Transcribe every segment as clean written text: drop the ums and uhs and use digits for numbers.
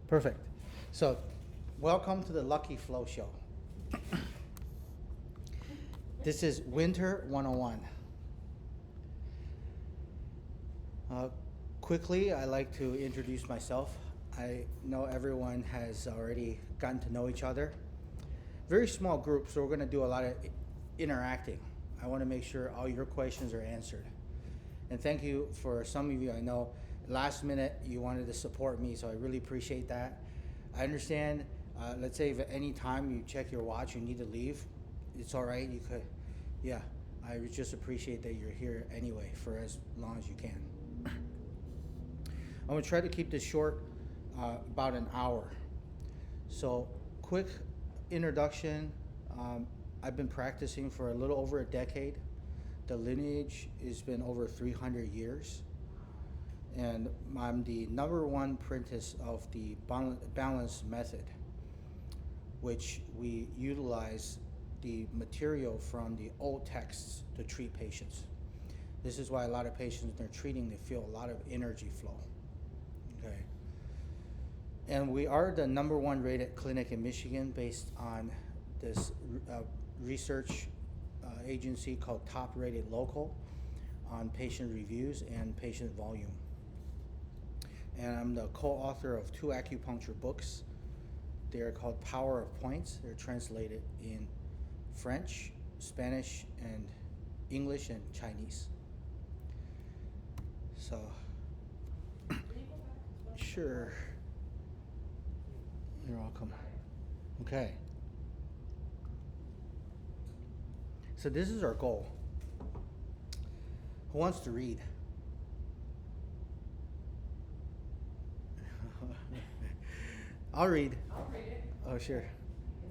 Perfect. So, welcome to the Lucky Flow Show. This is Winter 101. Uh, Quickly, I like to introduce myself. I know everyone has already gotten to know each other. Very small group, so we're going to do a lot of interacting. I want to make sure all your questions are answered. And thank you for some of you. I know last minute you wanted to support me, so I really appreciate that. I understand. Let's say if at any time you check your watch, you need to leave. It's all right. You could, yeah. I would just appreciate that you're here anyway for as long as you can. I'm gonna try to keep this short, about an hour. So, quick introduction. I've been practicing for a little over a decade. The lineage has been over 300 years. And I'm the number one apprentice of the balance method, which we utilize the material from the old texts to treat patients. This is why a lot of patients, when they're treating, they feel a lot of energy flow. Okay. And we are the number one rated clinic in Michigan based on this research agency called Top Rated Local on patient reviews and patient volume. And I'm the co-author of 2 acupuncture books. They're called Power of Points. They're translated in French, Spanish, and English and Chinese. So, sure. You're welcome. Okay. So this is our goal. Who wants to read? I'll read. I'll read it. Oh, sure. It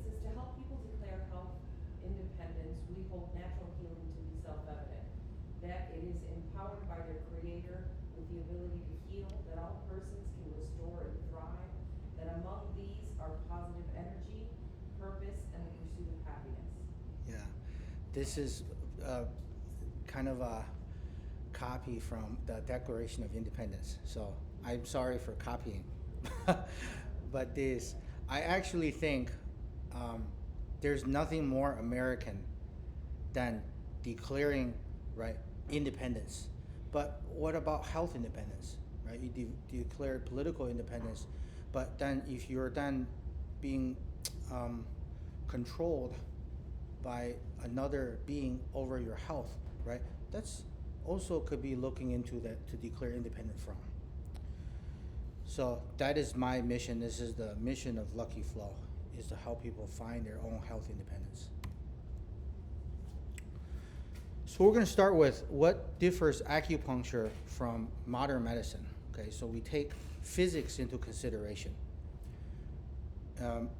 says, to help people declare health independence, we hold natural healing to be self-evident, that it is empowered by their creator with the ability to heal, that all persons can restore and thrive, that among these are positive energy, purpose, and the pursuit of happiness. Yeah. This is kind of a copy from the Declaration of Independence. So I'm sorry for copying. But this, I actually think there's nothing more American than declaring, right, independence. But what about health independence, right? You declare political independence, but then if you're then being controlled by another being over your health, right? That's also could be looking into that to declare independent from. So that is my mission. This is the mission of Lucky Flow, is to help people find their own health independence. So we're going to start with what differs acupuncture from modern medicine. Okay, so we take physics into consideration.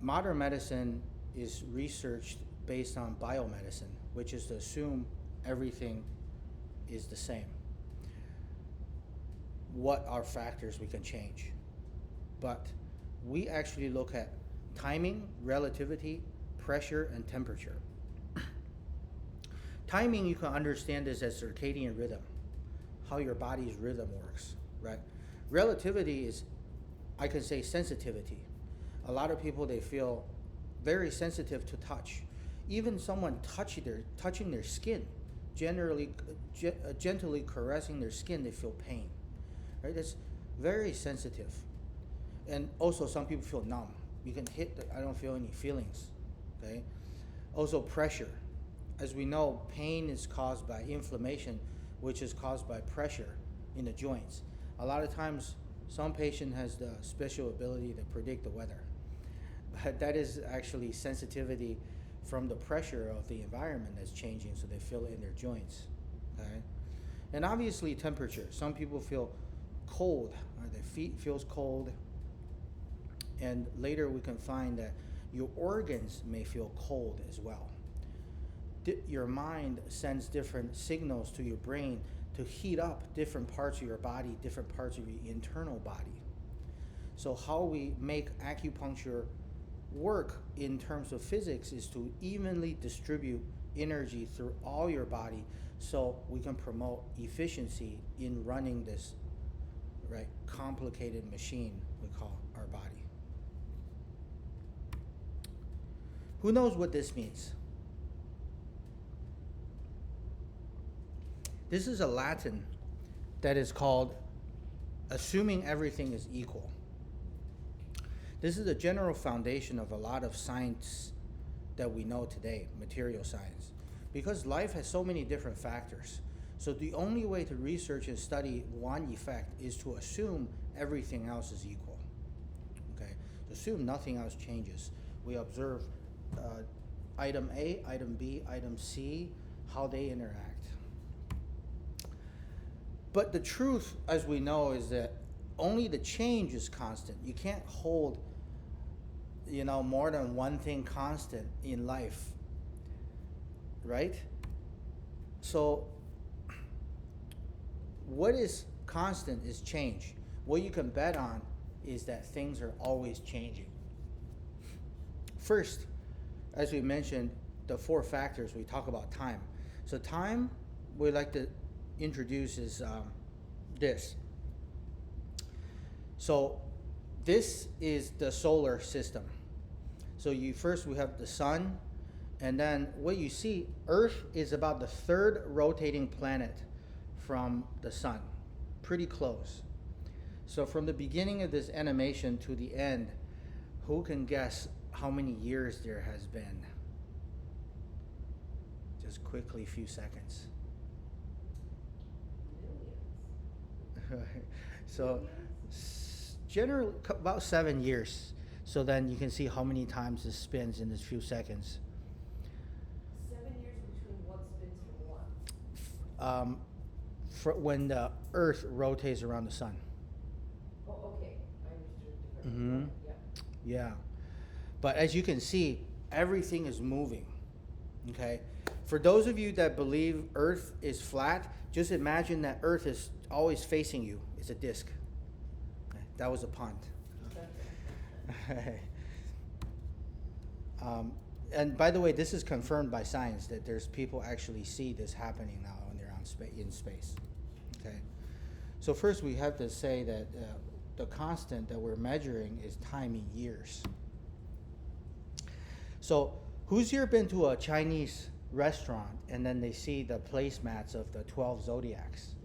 Modern medicine is researched based on biomedicine, which is to assume everything is the same. What are factors we can change? But we actually look at timing, relativity, pressure, and temperature. Timing, you can understand this as circadian rhythm, how your body's rhythm works, right? Relativity is, I can say, sensitivity. A lot of people, they feel very sensitive to touch. Even someone touching their skin, gently caressing their skin, they feel pain, right? That's very sensitive. And also some people feel numb. You can I don't feel any feelings, okay? Also pressure. As we know, pain is caused by inflammation, which is caused by pressure in the joints. A lot of times, some patient has the special ability to predict the weather. But that is actually sensitivity from the pressure of the environment that's changing, so they feel it in their joints, okay? And obviously temperature. Some people feel cold, or their feet feels cold. And later we can find that your organs may feel cold as well. Your mind sends different signals to your brain to heat up different parts of your body, different parts of your internal body. So how we make acupuncture work in terms of physics is to evenly distribute energy through all your body, so we can promote efficiency in running this, right, complicated machine we call our body. Who knows what this means? This is a Latin that is called assuming everything is equal. This is the general foundation of a lot of science that we know today, material science, because life has so many different factors. So the only way to research and study one effect is to assume everything else is equal. Okay, assume nothing else changes. We observe item A, item B, item C, how they interact. But the truth, as we know, is that only the change is constant. You can't hold, more than one thing constant in life, right? So what is constant is change. What you can bet on is that things are always changing. First, as we mentioned, the 4 factors, we talk about time. So time, we like to introduce is this. So this is the solar system. So we have the sun, and then what you see, Earth is about the 3rd rotating planet from the sun, pretty close. So from the beginning of this animation to the end, who can guess how many years there has been? Just quickly, a few seconds. So generally about 7 years. So then you can see how many times this spins in this few seconds. 7 years between what spins from what? When the Earth rotates around the sun. Oh, okay, I understood differently. Mm-hmm. Yeah. Yeah. But as you can see, everything is moving. Okay? For those of you that believe Earth is flat, just imagine that Earth is always facing you. It's a disc. That was a pun. And by the way, this is confirmed by science that there's people actually see this happening now when they're in space. Okay. So first we have to say that the constant that we're measuring is time in years. So who's here been to a Chinese restaurant and then they see the placemats of the 12 zodiacs,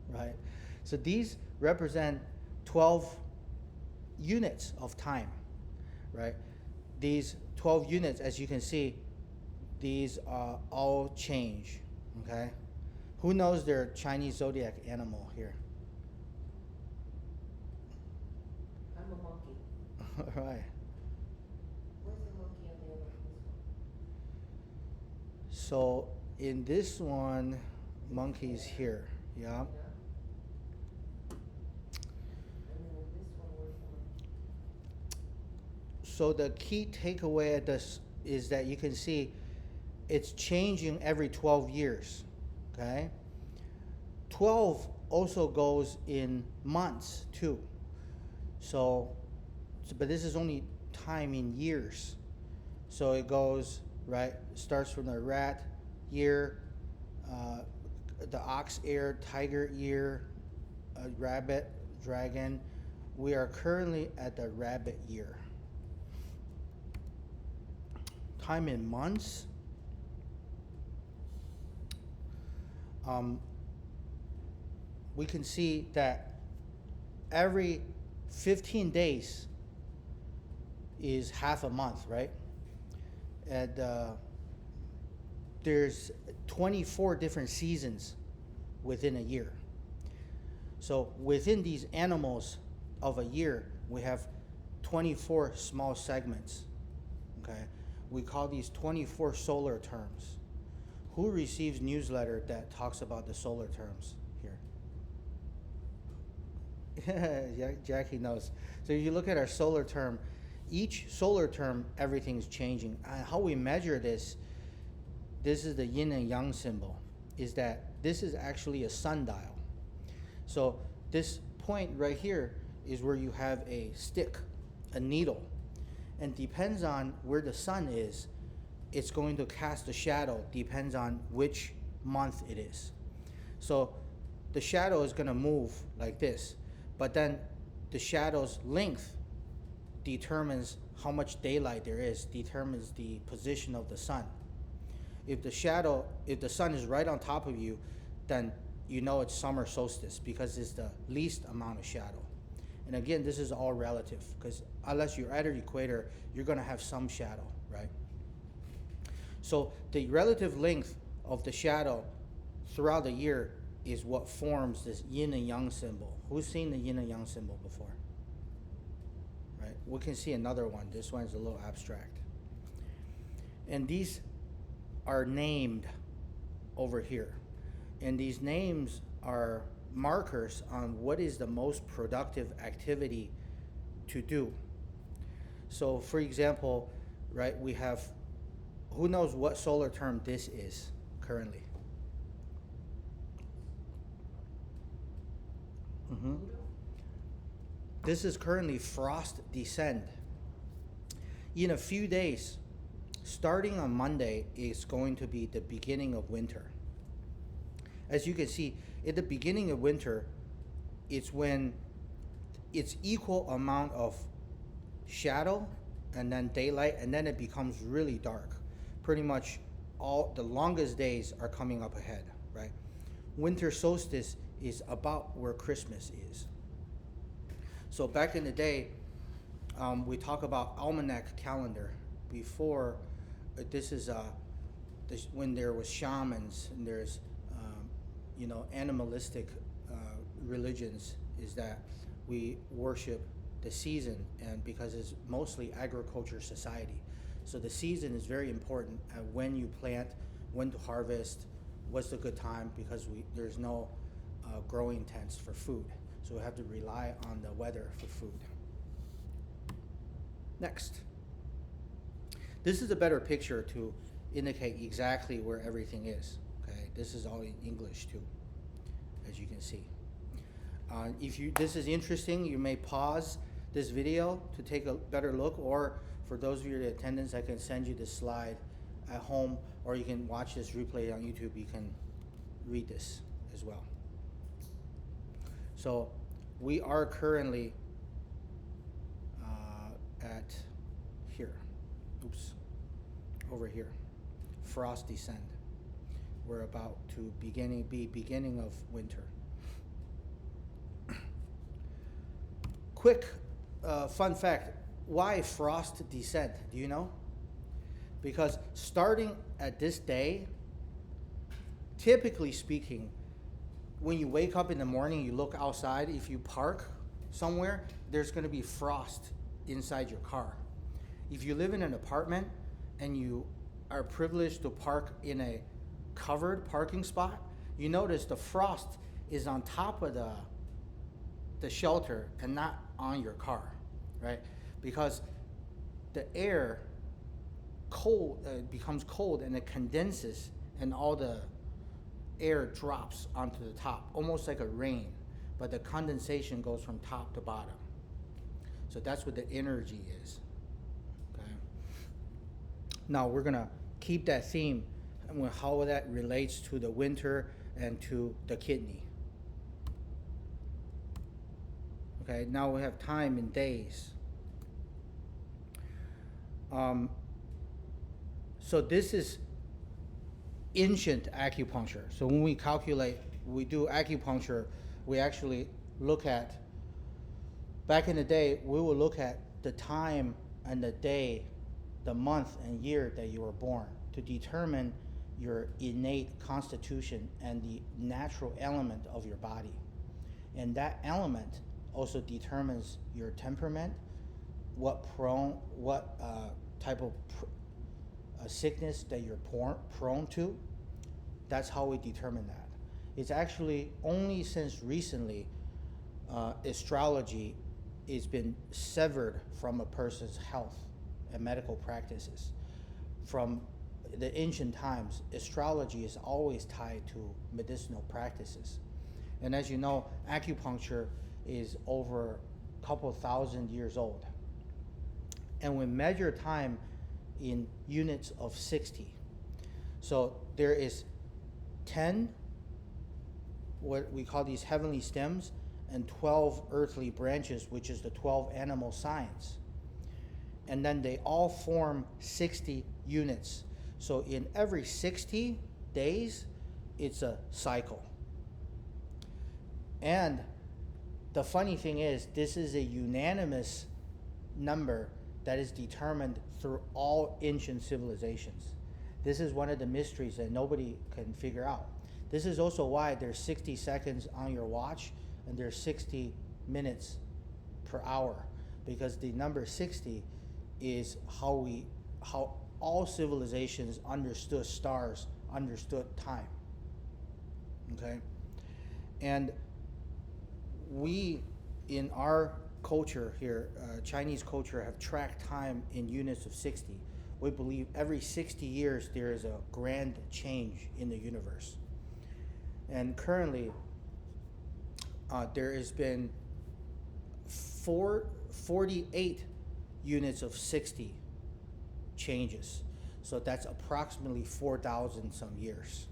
right? So these represent 12 units of time, right? These 12 units, as you can see, these all change, okay? Who knows their Chinese zodiac animal here? I'm a monkey. All right. Where's the monkey on the other one? So in this one, monkey's here, yeah? Yeah. And then this one, where's the monkey? So the key takeaway at this is that you can see it's changing every 12 years, okay? 12 also goes in months too. But this is only time in years. So it goes, right, starts from the rat year, the ox year, tiger year, rabbit, dragon. We are currently at the rabbit year. Time in months. We can see that every 15 days is half a month, right? And there's 24 different seasons within a year. So within these animals of a year, we have 24 small segments, okay? We call these 24 solar terms. Who receives newsletter that talks about the solar terms here? Yeah, Jackie knows. So if you look at our solar term, each solar term, everything's changing. How we measure this is the yin and yang symbol, is that this is actually a sundial. So this point right here is where you have a stick, a needle, and depends on where the sun is, it's going to cast a shadow, depends on which month it is. So the shadow is going to move like this, but then the shadow's length determines how much daylight there is, determines the position of the sun. If the sun is right on top of you, then you know it's summer solstice because it's the least amount of shadow. And again, this is all relative because unless you're at the equator, you're going to have some shadow, right? So the relative length of the shadow throughout the year is what forms this yin and yang symbol. Who's seen the yin and yang symbol before? Right? We can see another one. This one's a little abstract. And these are named over here. And these names are markers on what is the most productive activity to do. So for example, right, we have, who knows what solar term this is currently? This is currently frost descent. In a few days, starting on Monday, is going to be the beginning of winter. As you can see, at the beginning of winter, it's when it's equal amount of shadow and then daylight, and then it becomes really dark. Pretty much all the longest days are coming up ahead, right? Winter solstice is about where Christmas is. So back in the day, we talk about almanac calendar. Before, this is when there was shamans and there's animalistic religions, is that we worship the season, and because it's mostly agriculture society. So the season is very important at when you plant, when to harvest, what's the good time, because there's no growing tents for food. So we have to rely on the weather for food. Next. This is a better picture to indicate exactly where everything is. Okay, this is all in English too, as you can see. If this is interesting, you may pause this video to take a better look, or for those of you in attendance, I can send you this slide at home, or you can watch this replay on YouTube. You can read this as well. So we are currently at here. Over here. Frost descent. We're about to beginning of winter. Quick fun fact, why frost descent? Do you know? Because starting at this day, typically speaking, when you wake up in the morning, you look outside, if you park somewhere, there's going to be frost inside your car. If you live in an apartment and you are privileged to park in a covered parking spot, you notice the frost is on top of the shelter and not on your car, right? Because the air becomes cold and it condenses, and all the air drops onto the top, almost like a rain, but the condensation goes from top to bottom. So that's what the energy is. Okay. Now we're gonna keep that theme and how that relates to the winter and to the kidney. Okay, now we have time in days. So this is ancient acupuncture. So when we do acupuncture, we actually look at, back in the day, we will look at the time and the day, the month and year that you were born to determine your innate constitution and the natural element of your body. And that element also determines your temperament, what type of sickness that you're prone to. That's how we determine that. It's actually only since recently astrology has been severed from a person's health and medical practices. From the ancient times, astrology is always tied to medicinal practices. And as you know, acupuncture is over a couple thousand years old. And we measure time in units of 60. So there is 10, what we call these heavenly stems, and 12 earthly branches, which is the 12 animal signs. and then they all form 60 units. So in every 60 days, it's a cycle. And the funny thing is, this is a unanimous number that is determined through all ancient civilizations. This is one of the mysteries that nobody can figure out. This is also why there's 60 seconds on your watch and there's 60 minutes per hour, because the number 60 is how all civilizations understood stars, understood time. Okay? And we, in our culture here, Chinese culture, have tracked time in units of 60. We believe every 60 years there is a grand change in the universe. And currently, there has been 48 units of 60 changes. So that's approximately 4,000 some years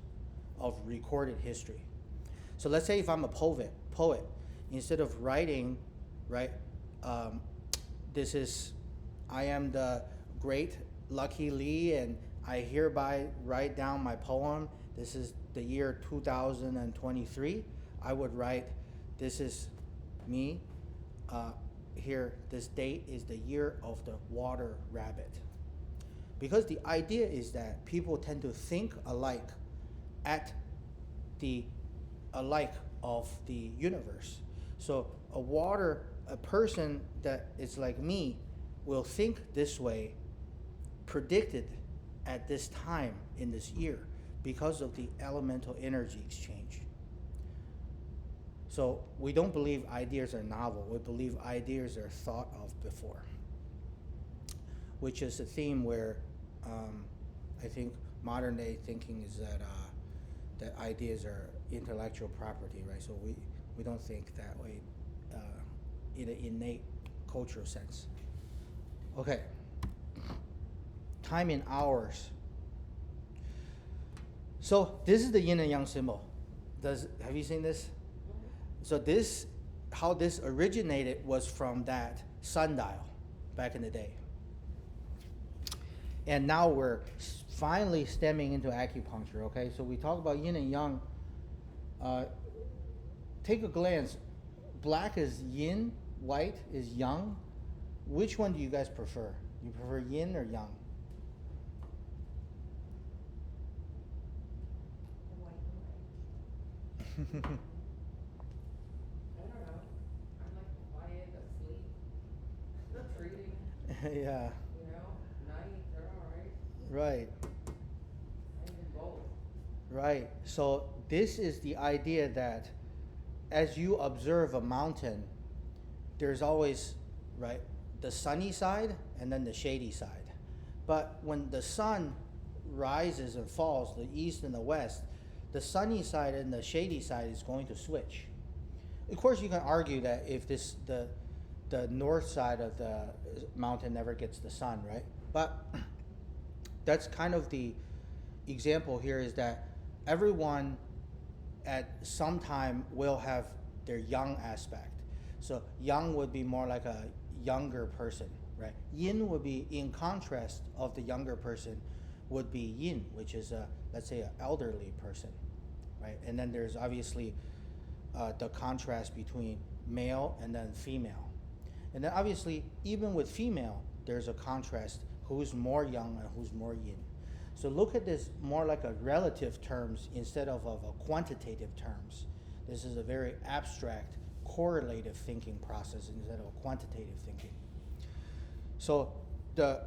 of recorded history. So let's say if I'm a poet, instead of writing, right, I am the great Lucky Lee, and I hereby write down my poem. This is the year 2023. I would write, this is me. Here, this date is the year of the water rabbit. Because the idea is that people tend to think alike at the alike of the universe. So a person that is like me will think this way, predicted at this time in this year, because of the elemental energy exchange. So we don't believe ideas are novel. We believe ideas are thought of before, which is a theme where I think modern day thinking is that ideas are intellectual property, right? So we don't think that way in an innate cultural sense. Okay. Time in hours. So this is the yin and yang symbol. Have you seen this? So how this originated was from that sundial back in the day. And now we're finally stemming into acupuncture, okay? So we talk about yin and yang. Take a glance. Black is yin, white is yang. Which one do you guys prefer? You prefer yin or yang? I don't know. I'm like quiet, asleep, treating. Yeah. You know, night, they're all right. Right. I can both. Right. So this is the idea that as you observe a mountain, there's always, right, the sunny side and then the shady side. But when the sun rises and falls, the east and the west, the sunny side and the shady side is going to switch. Of course, you can argue that if the north side of the mountain never gets the sun, right? But that's kind of the example here, is that everyone at some time will have their yang aspect. So yang would be more like a younger person, right? Yin would be, in contrast of the younger person, would be yin, which is let's say an elderly person, right? And then there's obviously the contrast between male and then female. And then obviously, even with female, there's a contrast, who's more young and who's more yin. So look at this more like a relative terms instead of a quantitative terms. This is a very abstract, correlative thinking process instead of a quantitative thinking. So the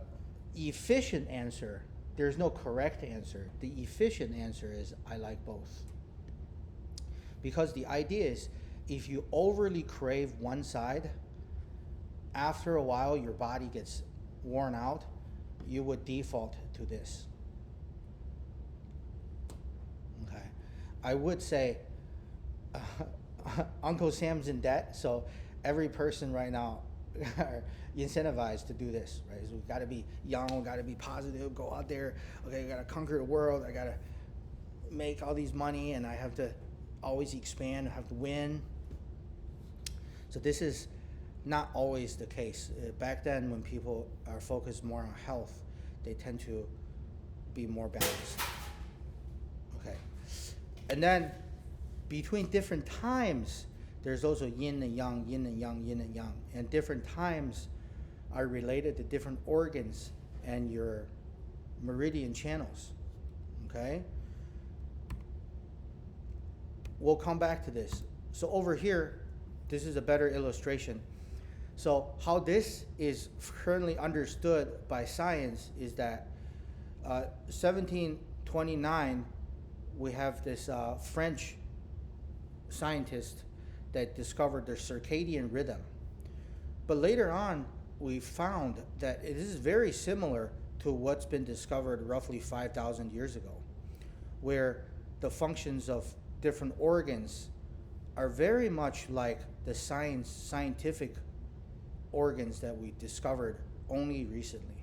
efficient answer, there's no correct answer. The efficient answer is I like both. Because the idea is, if you overly crave one side, after a while your body gets worn out, you would default to this. Okay. I would say Uncle Sam's in debt, so every person right now are incentivized to do this, right? So we've got to be young, got to be positive, go out there. Okay, I got to conquer the world. I got to make all these money, and I have to always expand. I have to win. So this is not always the case. Back then, when people are focused more on health, they tend to be more balanced. Okay. And then between different times, there's also yin and yang, yin and yang, yin and yang. And different times are related to different organs and your meridian channels. Okay? We'll come back to this. So over here, this is a better illustration. So how this is currently understood by science is that 1729, we have this French scientist that discovered the circadian rhythm. But later on, we found that it is very similar to what's been discovered roughly 5,000 years ago, where the functions of different organs are very much like the scientific organs that we discovered only recently.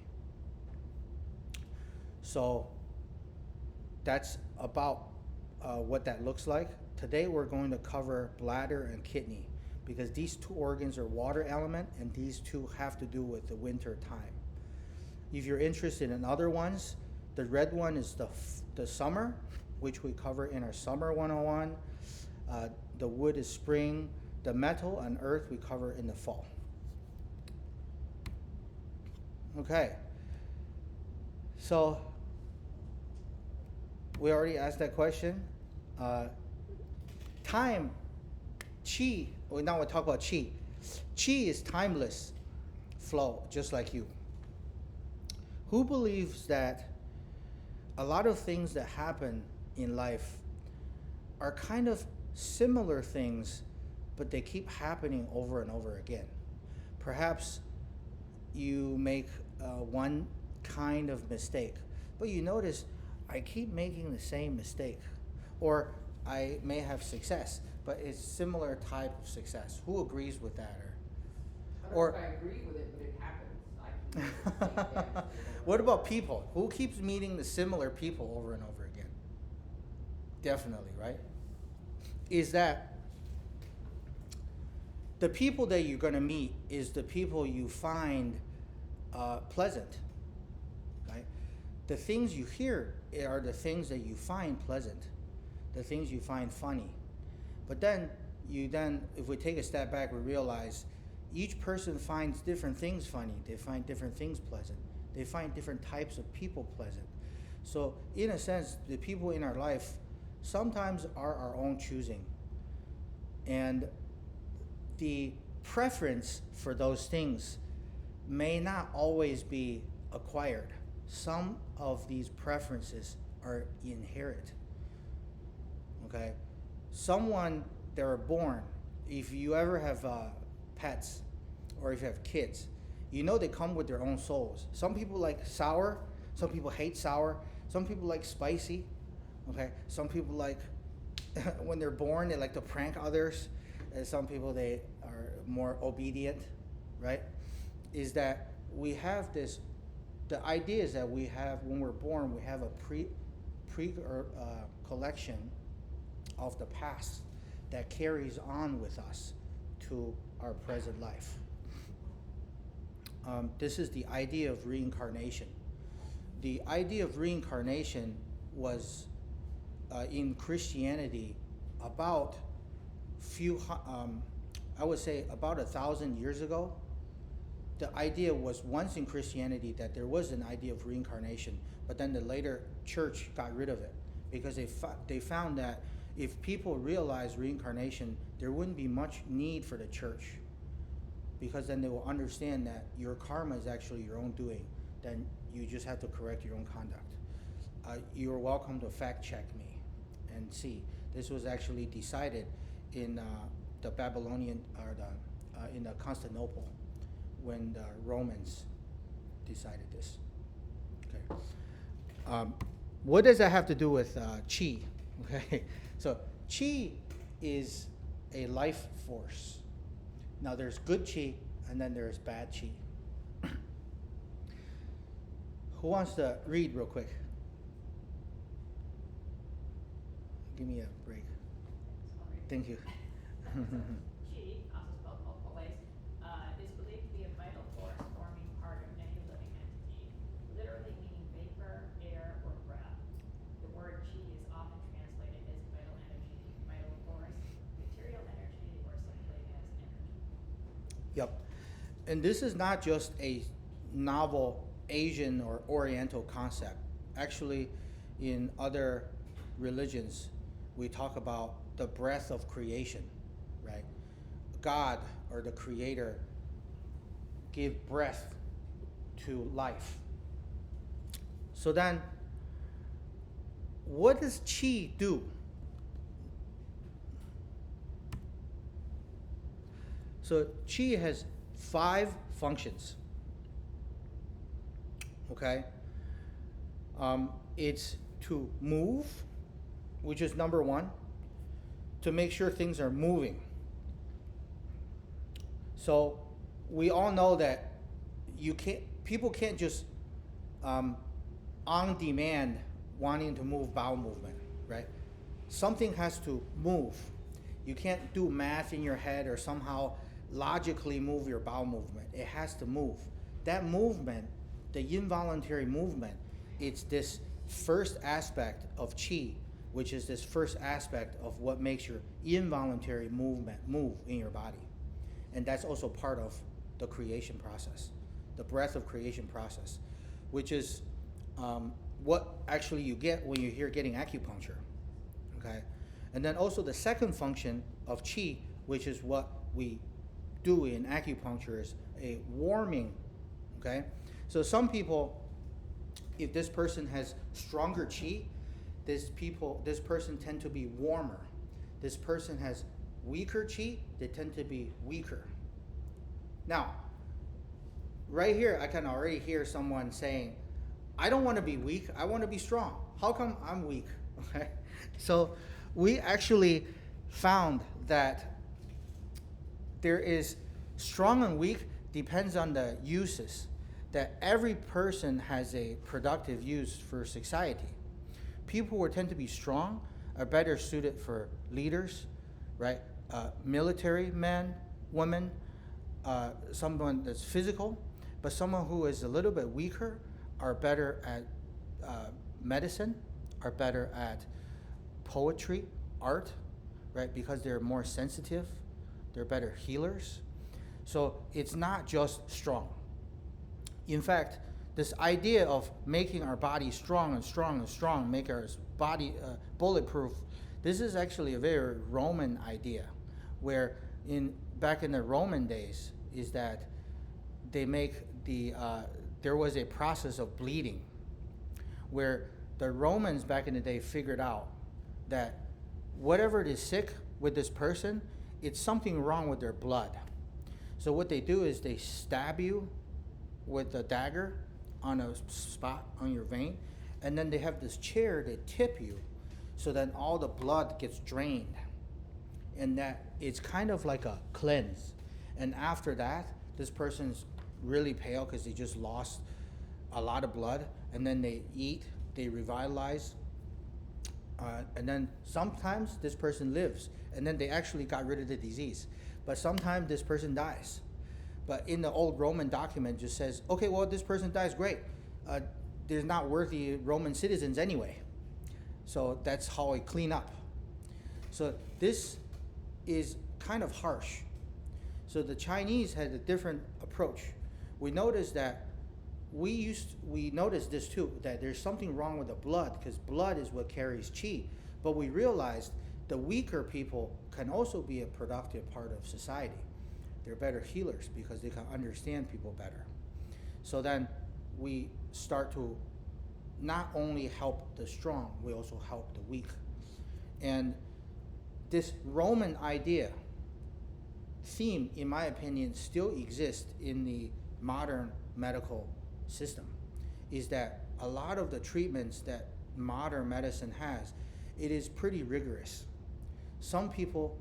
So that's about what that looks like. Today we're going to cover bladder and kidney because these two organs are water element and these two have to do with the winter time. If you're interested in other ones, the red one is the summer, which we cover in our summer 101. The wood is spring. The metal and earth we cover in the fall. Okay. So we already asked that question. Time, qi. Well, now we'll talk about qi. Qi is timeless flow, just like you. Who believes that a lot of things that happen in life are kind of similar things, but they keep happening over and over again? Perhaps you make one kind of mistake, but you notice I keep making the same mistake. Or I may have success, but it's similar type of success. Who agrees with that? I don't know if I agree with it, but it happens. I can make the same damn What about people? Who keeps meeting the similar people over and over again? Definitely, right? Is that the people that you're going to meet is the people you find pleasant, right? The things you hear are the things that you find pleasant, the things you find funny. But then, if we take a step back, we realize each person finds different things funny. They find different things pleasant. They find different types of people pleasant. So in a sense, the people in our life sometimes are our own choosing. And the preference for those things may not always be acquired. Some of these preferences are inherent. Okay? Someone that are born, if you ever have pets or if you have kids, you know they come with their own souls. Some people like sour, some people hate sour, some people like spicy, okay? Some people like, when they're born, they like to prank others. And some people, they are more obedient, right? Is that we have this, the idea is that we have, when we're born, we have a collection of the past that carries on with us to our present life. This is the idea of reincarnation. The idea of reincarnation was in Christianity about I would say about 1,000 years ago. The idea was once in Christianity that there was an idea of reincarnation, but then the later church got rid of it because they found that if people realized reincarnation, there wouldn't be much need for the church, because then they will understand that your karma is actually your own doing. Then you just have to correct your own conduct. You're welcome to fact check me and see. This was actually decided in the Babylonian, or in Constantinople, when the Romans decided this. Okay. What does that have to do with qi? Okay. So qi is a life force. Now there's good qi and then there's bad qi. Who wants to read real quick? Give me a break. Thank you. Qi, also spelled multiple ways, Yep. And this is not just a novel Asian or Oriental concept. Actually, in other religions, we talk about the breath of creation, right? God or the Creator give breath to life. So then, what does qi do? So qi has 5 functions. Okay? It's to move, which is number 1, to make sure things are moving. So we all know that people can't just on demand wanting to move bowel movement, right? Something has to move. You can't do math in your head or somehow logically move your bowel movement. It has to move. That movement, the involuntary movement, it's this first aspect of qi, which is this first aspect of what makes your involuntary movement move in your body. And that's also part of the creation process, the breath of creation process, which is what actually you get when you're here getting acupuncture, okay? And then also the second function of qi, which is what we do in acupuncture, is a warming, okay? So some people, if this person has stronger qi, this person tend to be warmer. This person has weaker qi, they tend to be weaker. Now, right here, I can already hear someone saying, I don't want to be weak, I want to be strong. How come I'm weak? Okay? So we actually found that there is strong and weak depends on the uses, that every person has a productive use for society. People who tend to be strong are better suited for leaders, right? Military men, women, someone that's physical, but someone who is a little bit weaker are better at medicine, are better at poetry, art, right? Because they're more sensitive, they're better healers. So it's not just strong. In fact, this idea of making our body strong and strong and strong, make our body bulletproof, this is actually a very Roman idea, where back in the Roman days is that they make there was a process of bleeding, where the Romans back in the day figured out that whatever is sick with this person, it's something wrong with their blood. So what they do is they stab you with a dagger on a spot on your vein, and then they have this chair they tip you, so then all the blood gets drained, and that it's kind of like a cleanse. And after that, this person's really pale because they just lost a lot of blood, and then they eat, they revitalize, and then sometimes this person lives, and then they actually got rid of the disease. But sometimes this person dies. But in the old Roman document just says, okay, well, this person dies, great. They're not worthy Roman citizens anyway. So that's how I clean up. So this is kind of harsh. So the Chinese had a different approach. We noticed that we noticed this too, that there's something wrong with the blood, because blood is what carries qi. But we realized the weaker people can also be a productive part of society. They're better healers because they can understand people better. So then we start to not only help the strong, we also help the weak. And this Roman idea, theme, in my opinion, still exists in the modern medical system, is that a lot of the treatments that modern medicine has, it is pretty rigorous. Some people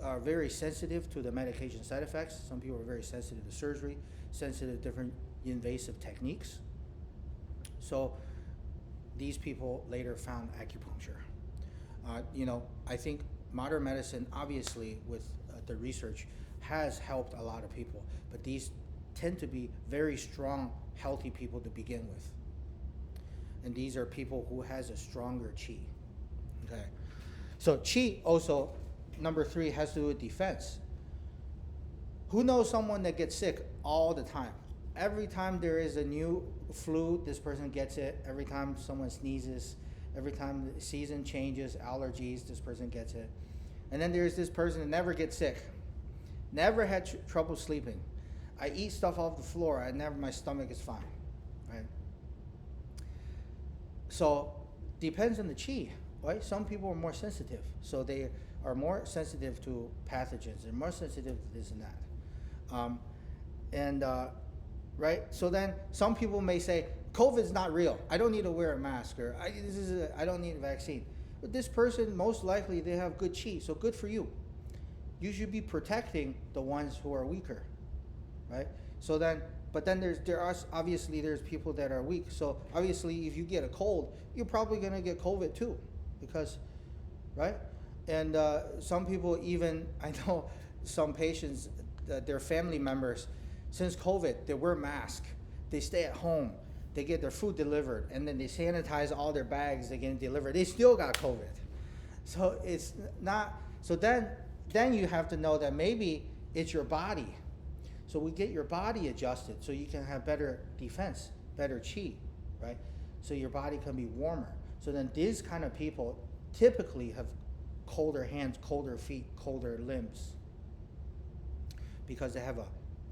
are very sensitive to the medication side effects. Some people are very sensitive to surgery, sensitive to different invasive techniques. So these people later found acupuncture. I think modern medicine, obviously, with the research, has helped a lot of people, but these tend to be very strong, healthy people to begin with. And these are people who has a stronger qi. Okay. So qi also, number 3, has to do with defense. Who knows someone that gets sick all the time? Every time there is a new flu, this person gets it. Every time someone sneezes, every time the season changes, allergies, this person gets it. And then there's this person that never gets sick, never had trouble sleeping. I eat stuff off the floor. My stomach is fine, right? So depends on the chi, right? Some people are more sensitive, so they are more sensitive to pathogens. They're more sensitive to this and that. Right? So then some people may say, COVID's not real. I don't need to wear a mask, or I don't need a vaccine. But this person, most likely, they have good chi, so good for you. You should be protecting the ones who are weaker, right? So then, but then there's people that are weak. So obviously, if you get a cold, you're probably gonna get COVID too, because, right? And some people even, I know some patients, their family members, since COVID, they wear masks, they stay at home, they get their food delivered, and then they sanitize all their bags they get delivered. They still got COVID. So it's not, so then you have to know that maybe it's your body. So we get your body adjusted so you can have better defense, better chi, right? So your body can be warmer. So then these kind of people typically have colder hands, colder feet, colder limbs, because they have a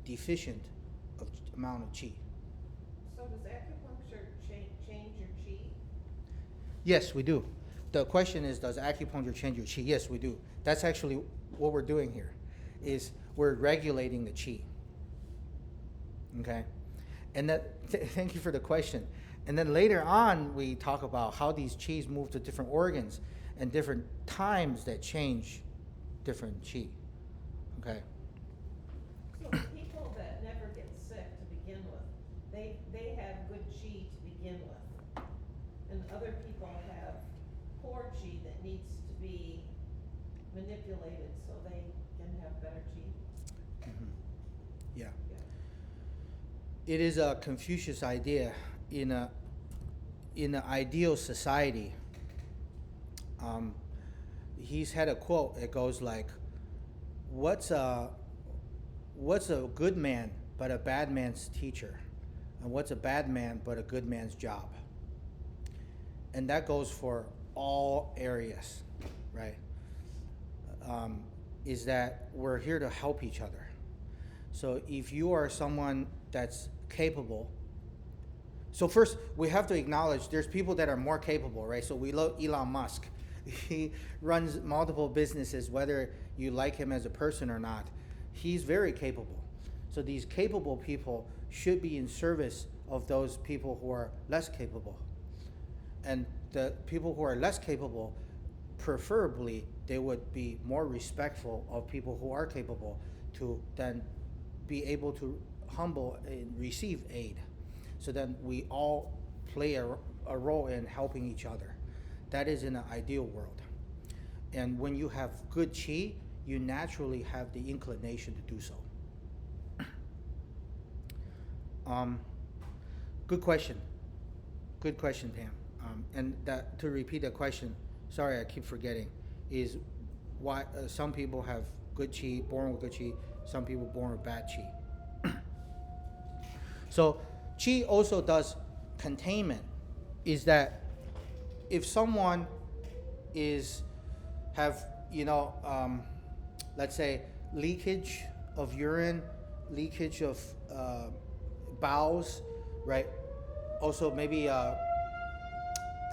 deficient amount of chi. So does acupuncture change your chi? Yes, we do. The question is, does acupuncture change your chi? Yes, we do. That's actually what we're doing here, is we're regulating the chi. Okay? And thank you for the question. And then later on, we talk about how these chis move to different organs and different times that change different chi. Okay? So people that never get sick to begin with, they have good chi to begin with. And other people have poor chi that needs to be manipulated so they can have better chi. Mm-hmm. Yeah. Yeah. It is a Confucius idea in an ideal society. He's had a quote that goes like, what's a good man but a bad man's teacher? And what's a bad man but a good man's job? And that goes for all areas, right? Is that we're here to help each other. So if you are someone that's capable, so first we have to acknowledge there's people that are more capable, right? So we love Elon Musk. He runs multiple businesses, whether you like him as a person or not. He's very capable. So these capable people should be in service of those people who are less capable. And the people who are less capable, preferably, they would be more respectful of people who are capable to then be able to humble and receive aid. So then we all play a role in helping each other. That is in an ideal world. And when you have good chi, you naturally have the inclination to do so. Good question. Good question, Pam. And that, to repeat the question, sorry I keep forgetting, is why some people have good chi, born with good chi, some people born with bad chi. So chi also does containment, is that if someone let's say leakage of urine, leakage of bowels, right? Also maybe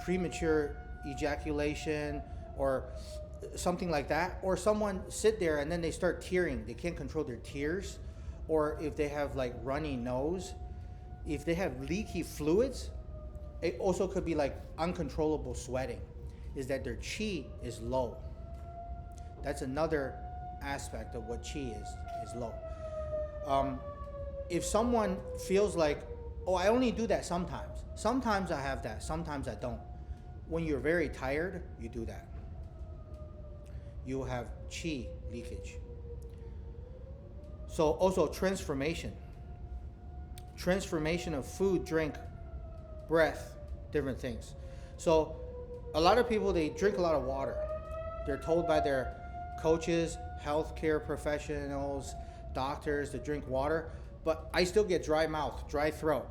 premature ejaculation or something like that, or someone sit there and then they start tearing, they can't control their tears, or if they have like runny nose, if they have leaky fluids, it also could be like uncontrollable sweating, is that their chi is low. That's another aspect of what chi is low. If someone feels like, oh, I only do that sometimes. Sometimes I have that, sometimes I don't. When you're very tired, you do that. You will have chi leakage. So also transformation of food, drink, breath, different things. So a lot of people, they drink a lot of water. They're told by their coaches, healthcare professionals, doctors to drink water, but I still get dry mouth, dry throat.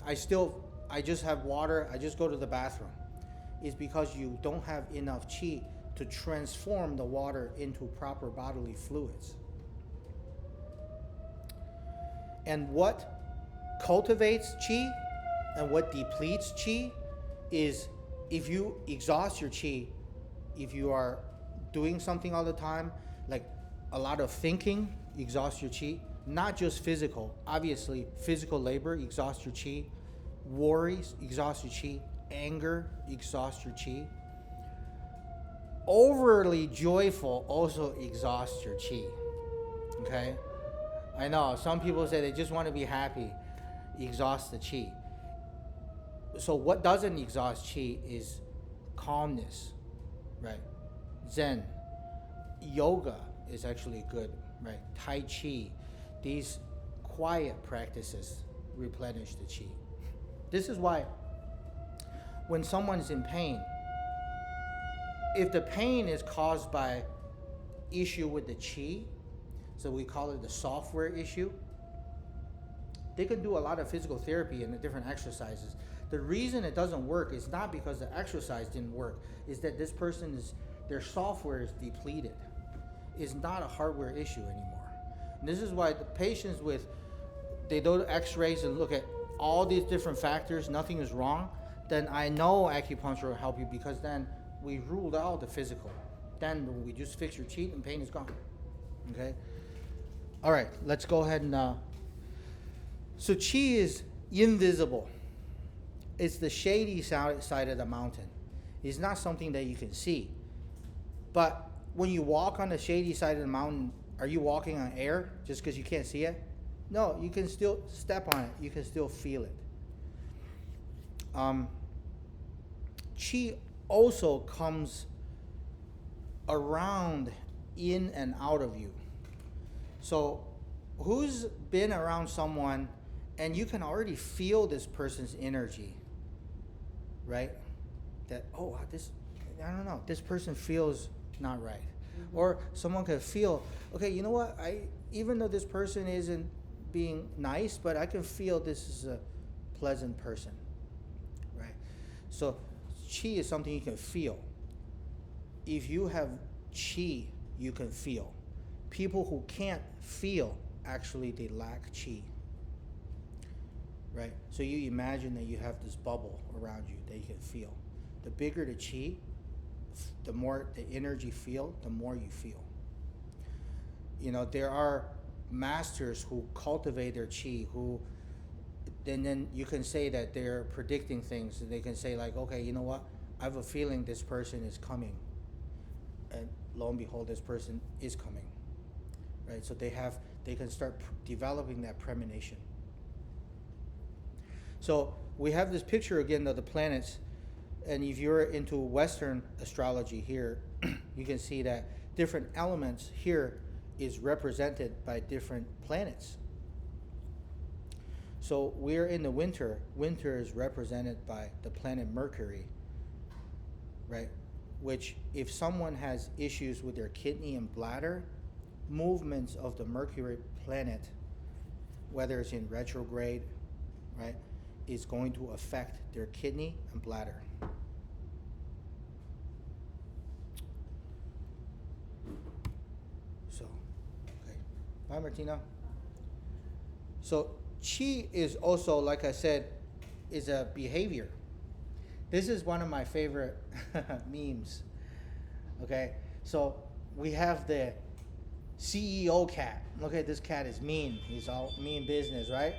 I just have water, I just go to the bathroom. It's because you don't have enough qi to transform the water into proper bodily fluids. And what cultivates qi and what depletes qi is if you exhaust your qi, if you are doing something all the time, like a lot of thinking, exhaust your qi, not just physical. Obviously, physical labor exhausts your qi, worries exhaust your qi, anger exhausts your qi. Overly joyful also exhausts your qi. Okay? I know some people say they just want to be happy, exhaust the qi. So what doesn't exhaust qi is calmness, right? Zen, yoga is actually good, right? Tai Chi, these quiet practices replenish the qi. This is why when someone's in pain, if the pain is caused by issue with the qi, so we call it the software issue, they can do a lot of physical therapy and the different exercises. The reason it doesn't work is not because the exercise didn't work, is that this person their software is depleted. It's not a hardware issue anymore. And this is why the patients they do x-rays and look at all these different factors, nothing is wrong, then I know acupuncture will help you because then we ruled out the physical. Then we just fix your qi and pain is gone. Okay? All right, let's go ahead and... So qi is invisible. It's the shady side of the mountain. It's not something that you can see. But when you walk on the shady side of the mountain, are you walking on air just because you can't see it? No, you can still step on it. You can still feel it. Qi also comes around, in and out of you. So who's been around someone and you can already feel this person's energy, right? That, oh, I don't know, this person feels not right. Mm-hmm. Or someone can feel, okay, you know what, even though this person isn't being nice, but I can feel this is a pleasant person, right? So qi is something you can feel. If you have qi, you can feel. People who can't feel, actually they lack qi, right? So you imagine that you have this bubble around you that you can feel. The bigger the qi, the more the energy feel, the more you feel. You know, there are masters who cultivate their qi, then you can say that they're predicting things. They can say like, okay, you know what? I have a feeling this person is coming. And lo and behold, this person is coming, right? So they can start developing that premonition. So we have this picture again of the planets, and if you're into Western astrology here, you can see that different elements here is represented by different planets. So we're in the winter. Winter is represented by the planet Mercury, right? Which, if someone has issues with their kidney and bladder, movements of the Mercury planet, whether it's in retrograde, right, is going to affect their kidney and bladder. So, okay. Bye, Martina. So, qi is also, like I said, is a behavior. This is one of my favorite memes. Okay, so we have the CEO cat. Look at this cat is mean. He's all mean business, right?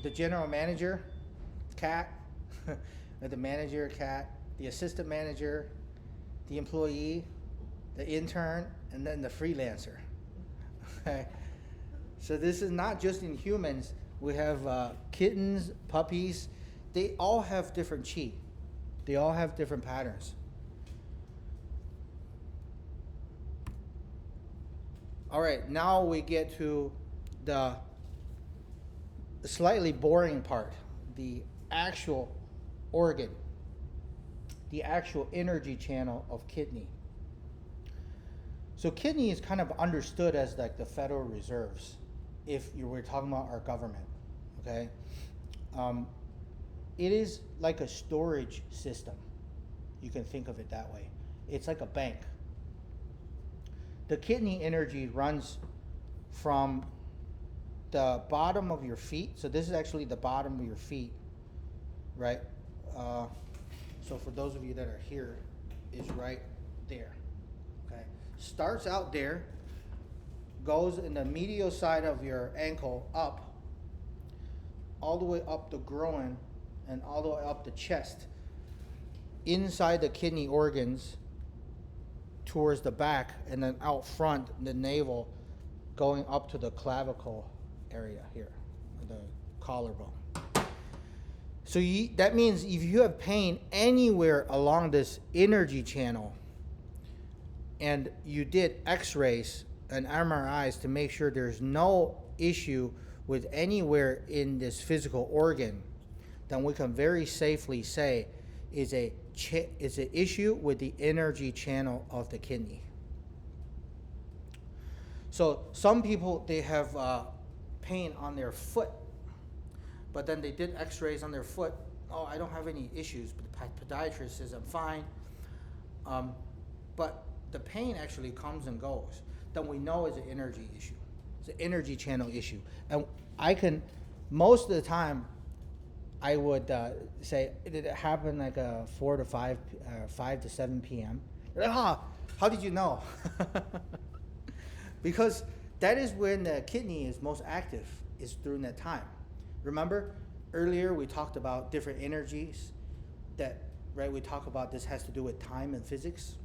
The general manager cat, the manager cat, the assistant manager, the employee, the intern, and then the freelancer. Okay, so this is not just in humans. We have kittens, puppies. They all have different qi. They all have different patterns. All right, now we get to the slightly boring part, the actual organ, the actual energy channel of kidney. So kidney is kind of understood as like the Federal Reserves, if you were talking about our government, okay, it is like a storage system. You can think of it that way. It's like a bank. The kidney energy runs from the bottom of your feet. So this is actually the bottom of your feet, right? So for those of you that are here, is right there. Okay, starts out there, goes in the medial side of your ankle up, all the way up the groin, and all the way up the chest, inside the kidney organs, towards the back, and then out front, the navel, going up to the clavicle area here, the collarbone. So that means if you have pain anywhere along this energy channel, and you did x-rays and MRIs to make sure there's no issue with anywhere in this physical organ, then we can very safely say is an issue with the energy channel of the kidney. So some people, they have pain on their foot, but then they did x-rays on their foot. Oh, I don't have any issues, but the podiatrist says I'm fine. But the pain actually comes and goes. Then we know it's an energy issue. It's an energy channel issue. And I can, most of the time, I would say, did it happen like 4 to 5, 5 to 7 p.m.? Like, how did you know? Because that is when the kidney is most active, is during that time. Remember, earlier we talked about different energies that, right, we talked about this has to do with time and physics.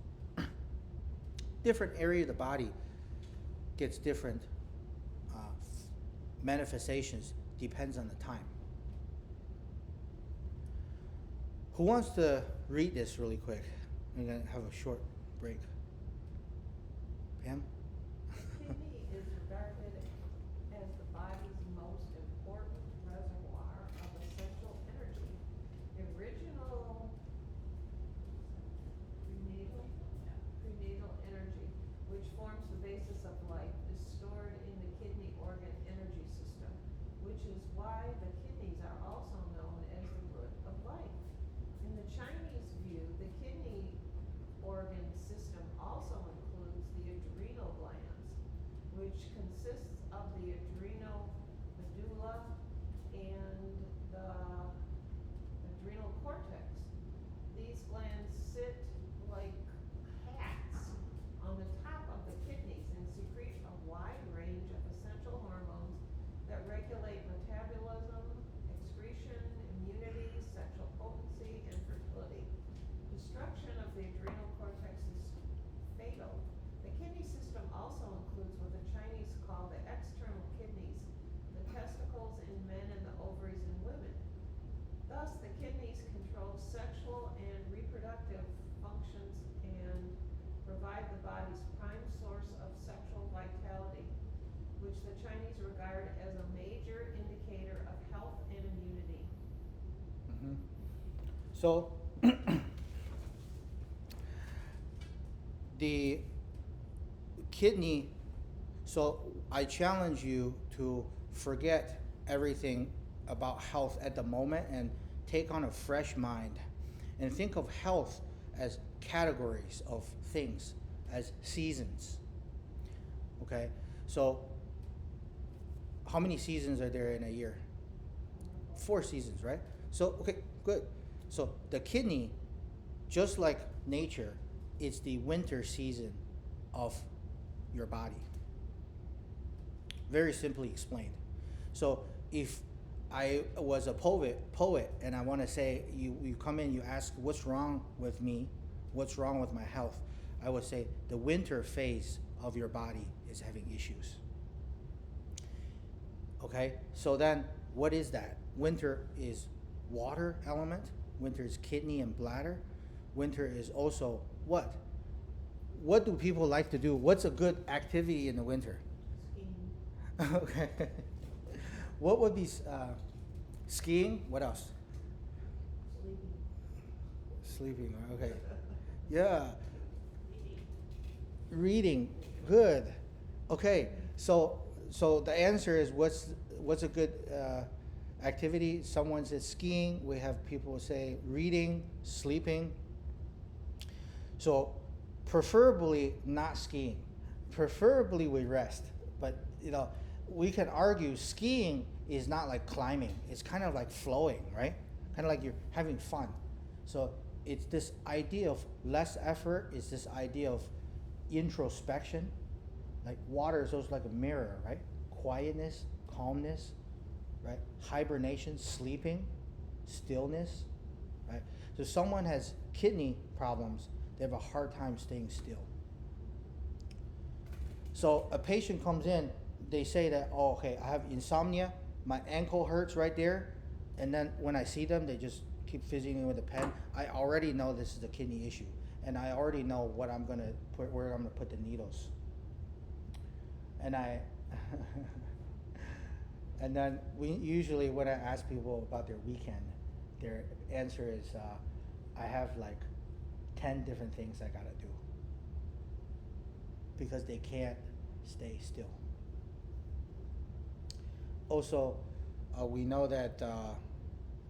Different area of the body gets different manifestations, depends on the time. Who wants to read this really quick? I'm going to have a short break. Pam? Kidney is regarded as the body's most important reservoir of essential energy. The original prenatal energy, which forms the basis of life, is stored in the kidney organ energy system, which is why the kidneys are also known as the root of life. In the Chinese view, the kidney organ system also includes the adrenal glands, which consists of the adrenal medulla and the adrenal cortex. These glands sit like hats on the top of the kidneys and secrete a wide range of essential hormones that regulate metabolism, excretion, immunity, sexual potency, and fertility. Destruction of the adrenal cortex is fatal. The kidney system also includes what the Chinese call the external kidneys, the testicles in men and the ovaries in women. Thus, the kidneys control sexual and reproductive functions and provide the body's prime source of sexual vitality, which the Chinese regard as a major indicator of health and immunity. Mm-hmm. So, the kidney, so I challenge you to forget everything about health at the moment and take on a fresh mind and think of health as categories of things, as seasons. Okay? So, how many seasons are there in a year? 4 seasons, right? So, okay, good. So, the kidney, just like nature, is the winter season of your body. Very simply explained. So, if I was a poet, and I want to say, you come in, you ask, what's wrong with me? What's wrong with my health? I would say the winter phase of your body is having issues. Okay, so then what is that? Winter is water element. Winter is kidney and bladder. Winter is also what? What do people like to do? What's a good activity in the winter? Skiing. Okay. What would be skiing? What else? Sleeping. Sleeping. Okay. Yeah. Reading. Good. Okay. So So the answer is what's a good activity? Someone says skiing. We have people say reading, sleeping. So preferably not skiing. Preferably we rest. But we can argue skiing is not like climbing. It's kind of like flowing, right? Kind of like you're having fun. So it's this idea of less effort. It's this idea of introspection. Like water is also like a mirror, right? Quietness, calmness, right? Hibernation, sleeping, stillness, right? So someone has kidney problems, they have a hard time staying still. So a patient comes in, they say that, oh, okay, I have insomnia, my ankle hurts right there, and then when I see them, they just keep fidgeting with a pen. I already know this is a kidney issue, and I already know what I'm gonna put, where I'm gonna put the needles. And and then usually when I ask people about their weekend, their answer is, I have like 10 different things I gotta do, because they can't stay still. Also, we know that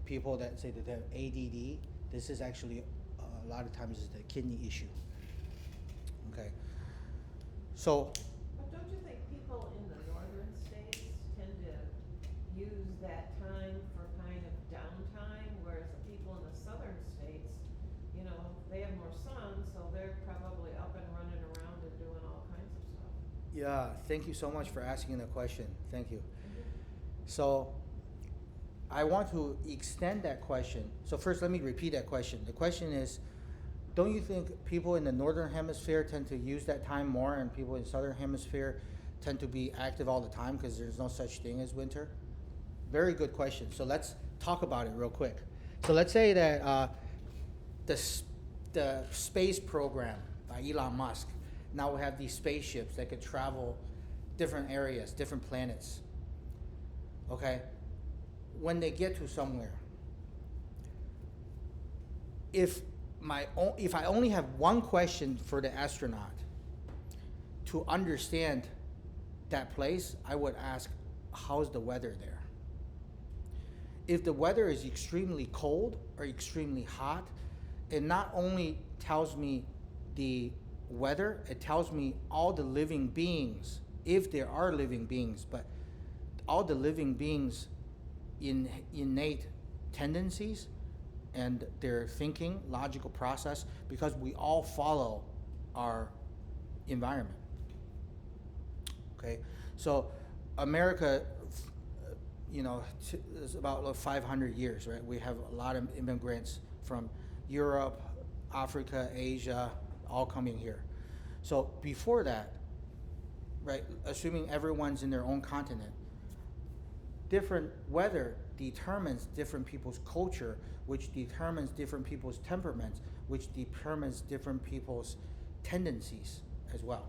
people that say that they have ADD, this is actually a lot of times is the kidney issue. Okay, so. But don't you think people in the northern states tend to use that time for kind of downtime, whereas the people in the southern states, they have more sun, so they're probably up and running around and doing all kinds of stuff. Yeah, thank you so much for asking the question. Thank you. So I want to extend that question. So first, let me repeat that question. The question is, don't you think people in the northern hemisphere tend to use that time more, and people in southern hemisphere tend to be active all the time because there's no such thing as winter? Very good question. So let's talk about it real quick. So let's say that the space program by Elon Musk, now we have these spaceships that could travel different areas, different planets. Okay? When they get to somewhere, if I only have one question for the astronaut to understand that place, I would ask, how's the weather there? If the weather is extremely cold or extremely hot, it not only tells me the weather, it tells me all the living beings, if there are living beings, but all the living beings in innate tendencies and their thinking, logical process, because we all follow our environment. Okay, so America, is about 500 years, right? We have a lot of immigrants from Europe, Africa, Asia, all coming here. So before that, right, assuming everyone's in their own continent, different weather determines different people's culture, which determines different people's temperaments, which determines different people's tendencies as well,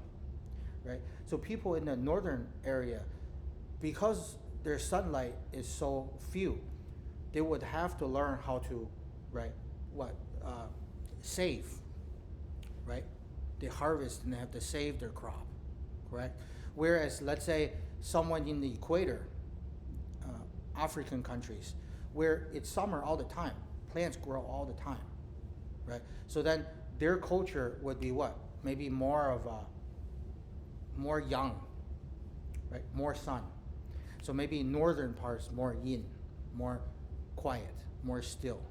right? So people in the northern area, because their sunlight is so few, they would have to learn how to, right, save, right? They harvest and they have to save their crop, correct? Whereas, let's say someone in the equator, African countries, where it's summer all the time, plants grow all the time, right? So then their culture would be what? Maybe more young, right? More sun. So maybe northern parts more yin, more quiet, more still.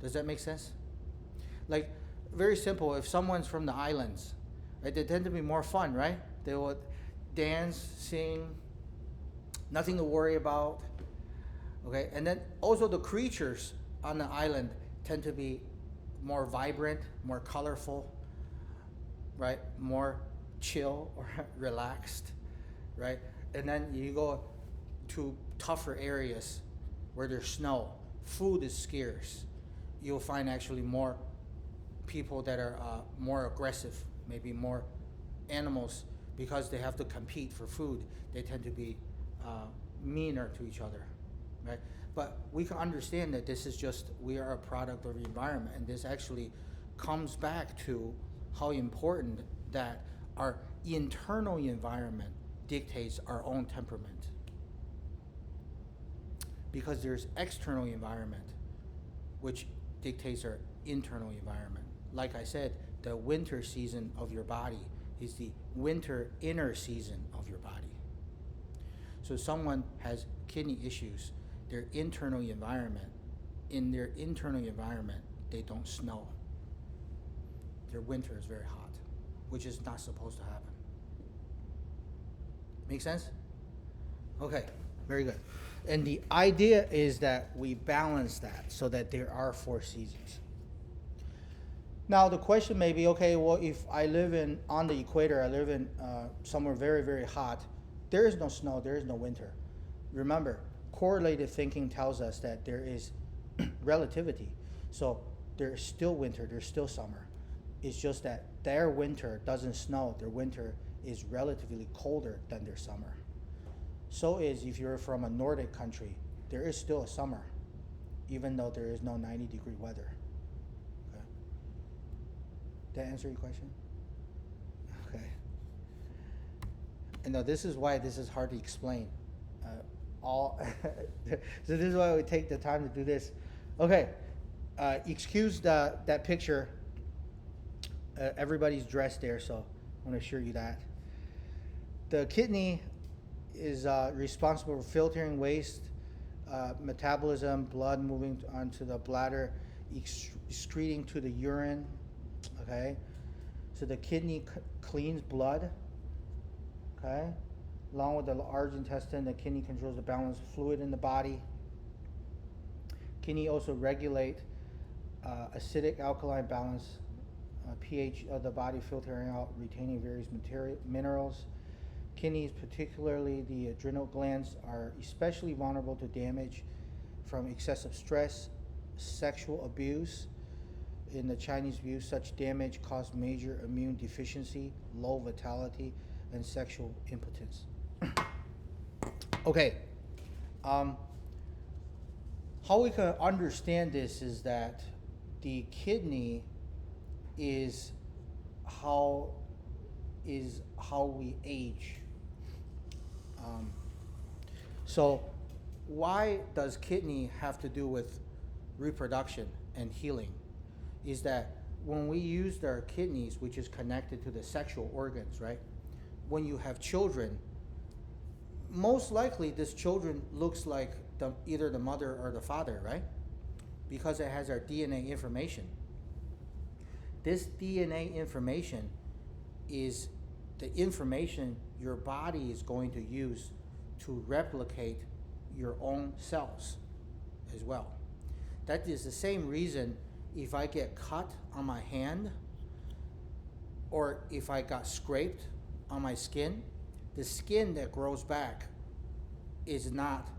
Does that make sense? Like, very simple, if someone's from the islands, right, they tend to be more fun, right? They would dance, sing, nothing to worry about, okay? And then also the creatures on the island tend to be more vibrant, more colorful, right? More chill or relaxed, right? And then you go to tougher areas where there's snow, food is scarce. You'll find actually more people that are more aggressive, maybe more animals, because they have to compete for food. They tend to be meaner to each other, right? But we can understand that this is just, we are a product of the environment, and this actually comes back to how important that our internal environment dictates our own temperament. Because there's external environment, which dictates our internal environment. Like I said, the winter season of your body is the winter inner season of your body. So someone has kidney issues, their internal environment, in their internal environment, they don't snow. Their winter is very hot, which is not supposed to happen. Make sense? Okay, very good. And the idea is that we balance that so that there are 4 seasons. Now the question may be, okay, well, if I live on the equator, I live in somewhere very, very hot, there is no snow, there is no winter. Remember, correlated thinking tells us that there is relativity. So there's still winter, there's still summer. It's just that their winter doesn't snow, their winter is relatively colder than their summer. So is if you're from a Nordic country, there is still a summer, even though there is no 90-degree weather. Okay. Did that answer your question? Okay. And now this is why this is hard to explain. So this is why we take the time to do this. Okay. Excuse that picture. Everybody's dressed there, so I want to assure you that. The kidney is responsible for filtering waste, metabolism, blood moving onto the bladder, excreting to the urine. Okay, so the kidney cleans blood. Okay, along with the large intestine, the kidney controls the balance of fluid in the body. Kidney also regulate acidic alkaline balance, pH of the body, filtering out, retaining various minerals. Kidneys, particularly the adrenal glands, are especially vulnerable to damage from excessive stress, sexual abuse. In the Chinese view, such damage causes major immune deficiency, low vitality, and sexual impotence. Okay. How we can understand this is that the kidney is how we age. So why does kidney have to do with reproduction and healing? Is that when we use our kidneys, which is connected to the sexual organs, right? When you have children, most likely this children looks like either the mother or the father, right? Because it has our DNA information. This DNA information is the information your body is going to use to replicate your own cells as well. That is the same reason if I get cut on my hand or if I got scraped on my skin, the skin that grows back is not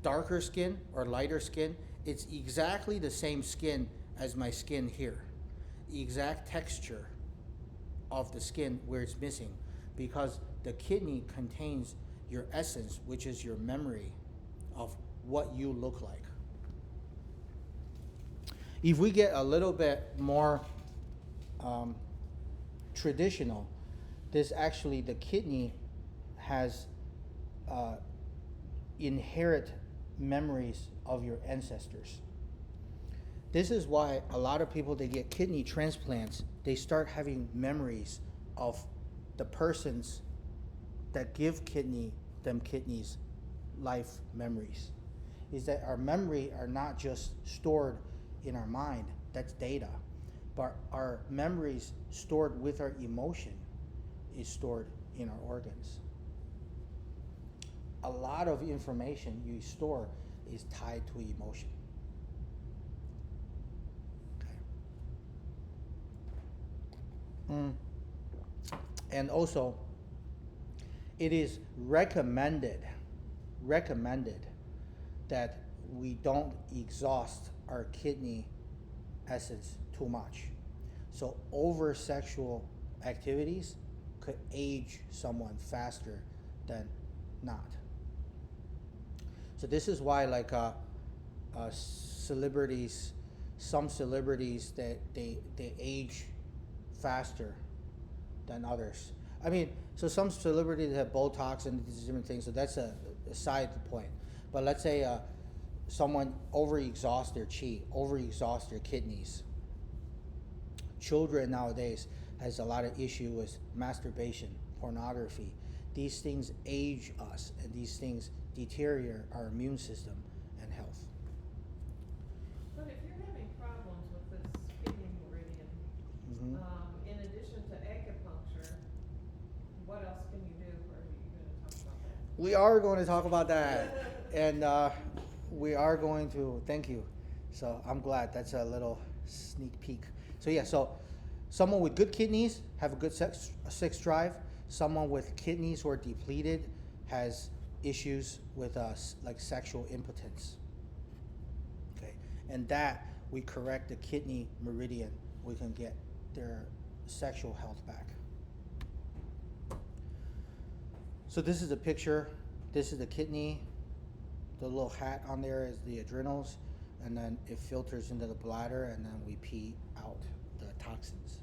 darker skin or lighter skin. It's exactly the same skin as my skin here. The exact texture of the skin where it's missing, because the kidney contains your essence, which is your memory of what you look like. If we get a little bit more traditional, this actually, the kidney has inherent memories of your ancestors. This is why a lot of people, they get kidney transplants, they start having memories of the persons that give them kidneys life memories. Is that our memory are not just stored in our mind, that's data, but our memories stored with our emotion is stored in our organs. A lot of information you store is tied to emotion. Okay. And also, it is recommended that we don't exhaust our kidney essence too much. So over sexual activities could age someone faster than not. So this is why, like celebrities, some celebrities that they age faster than others. I mean, so some celebrities have Botox and these different things, so that's a side point. But let's say someone overexhausts their chi, overexhausts their kidneys. Children nowadays has a lot of issue with masturbation, pornography. These things age us, and these things deteriorate our immune system and health. But if you're having problems with this kidney meridian, Mhm. in addition to acupuncture, what else can you do, or are you gonna talk about that? We are going to talk about that, and we are going to. Thank you. So I'm glad that's a little sneak peek. So yeah, so someone with good kidneys have a good sex drive. Someone with kidneys who are depleted has issues with like sexual impotence. Okay, and that we correct the kidney meridian, we can get their sexual health back. So this is a picture. This is the kidney. The little hat on there is the adrenals, and then it filters into the bladder, and then we pee out the toxins.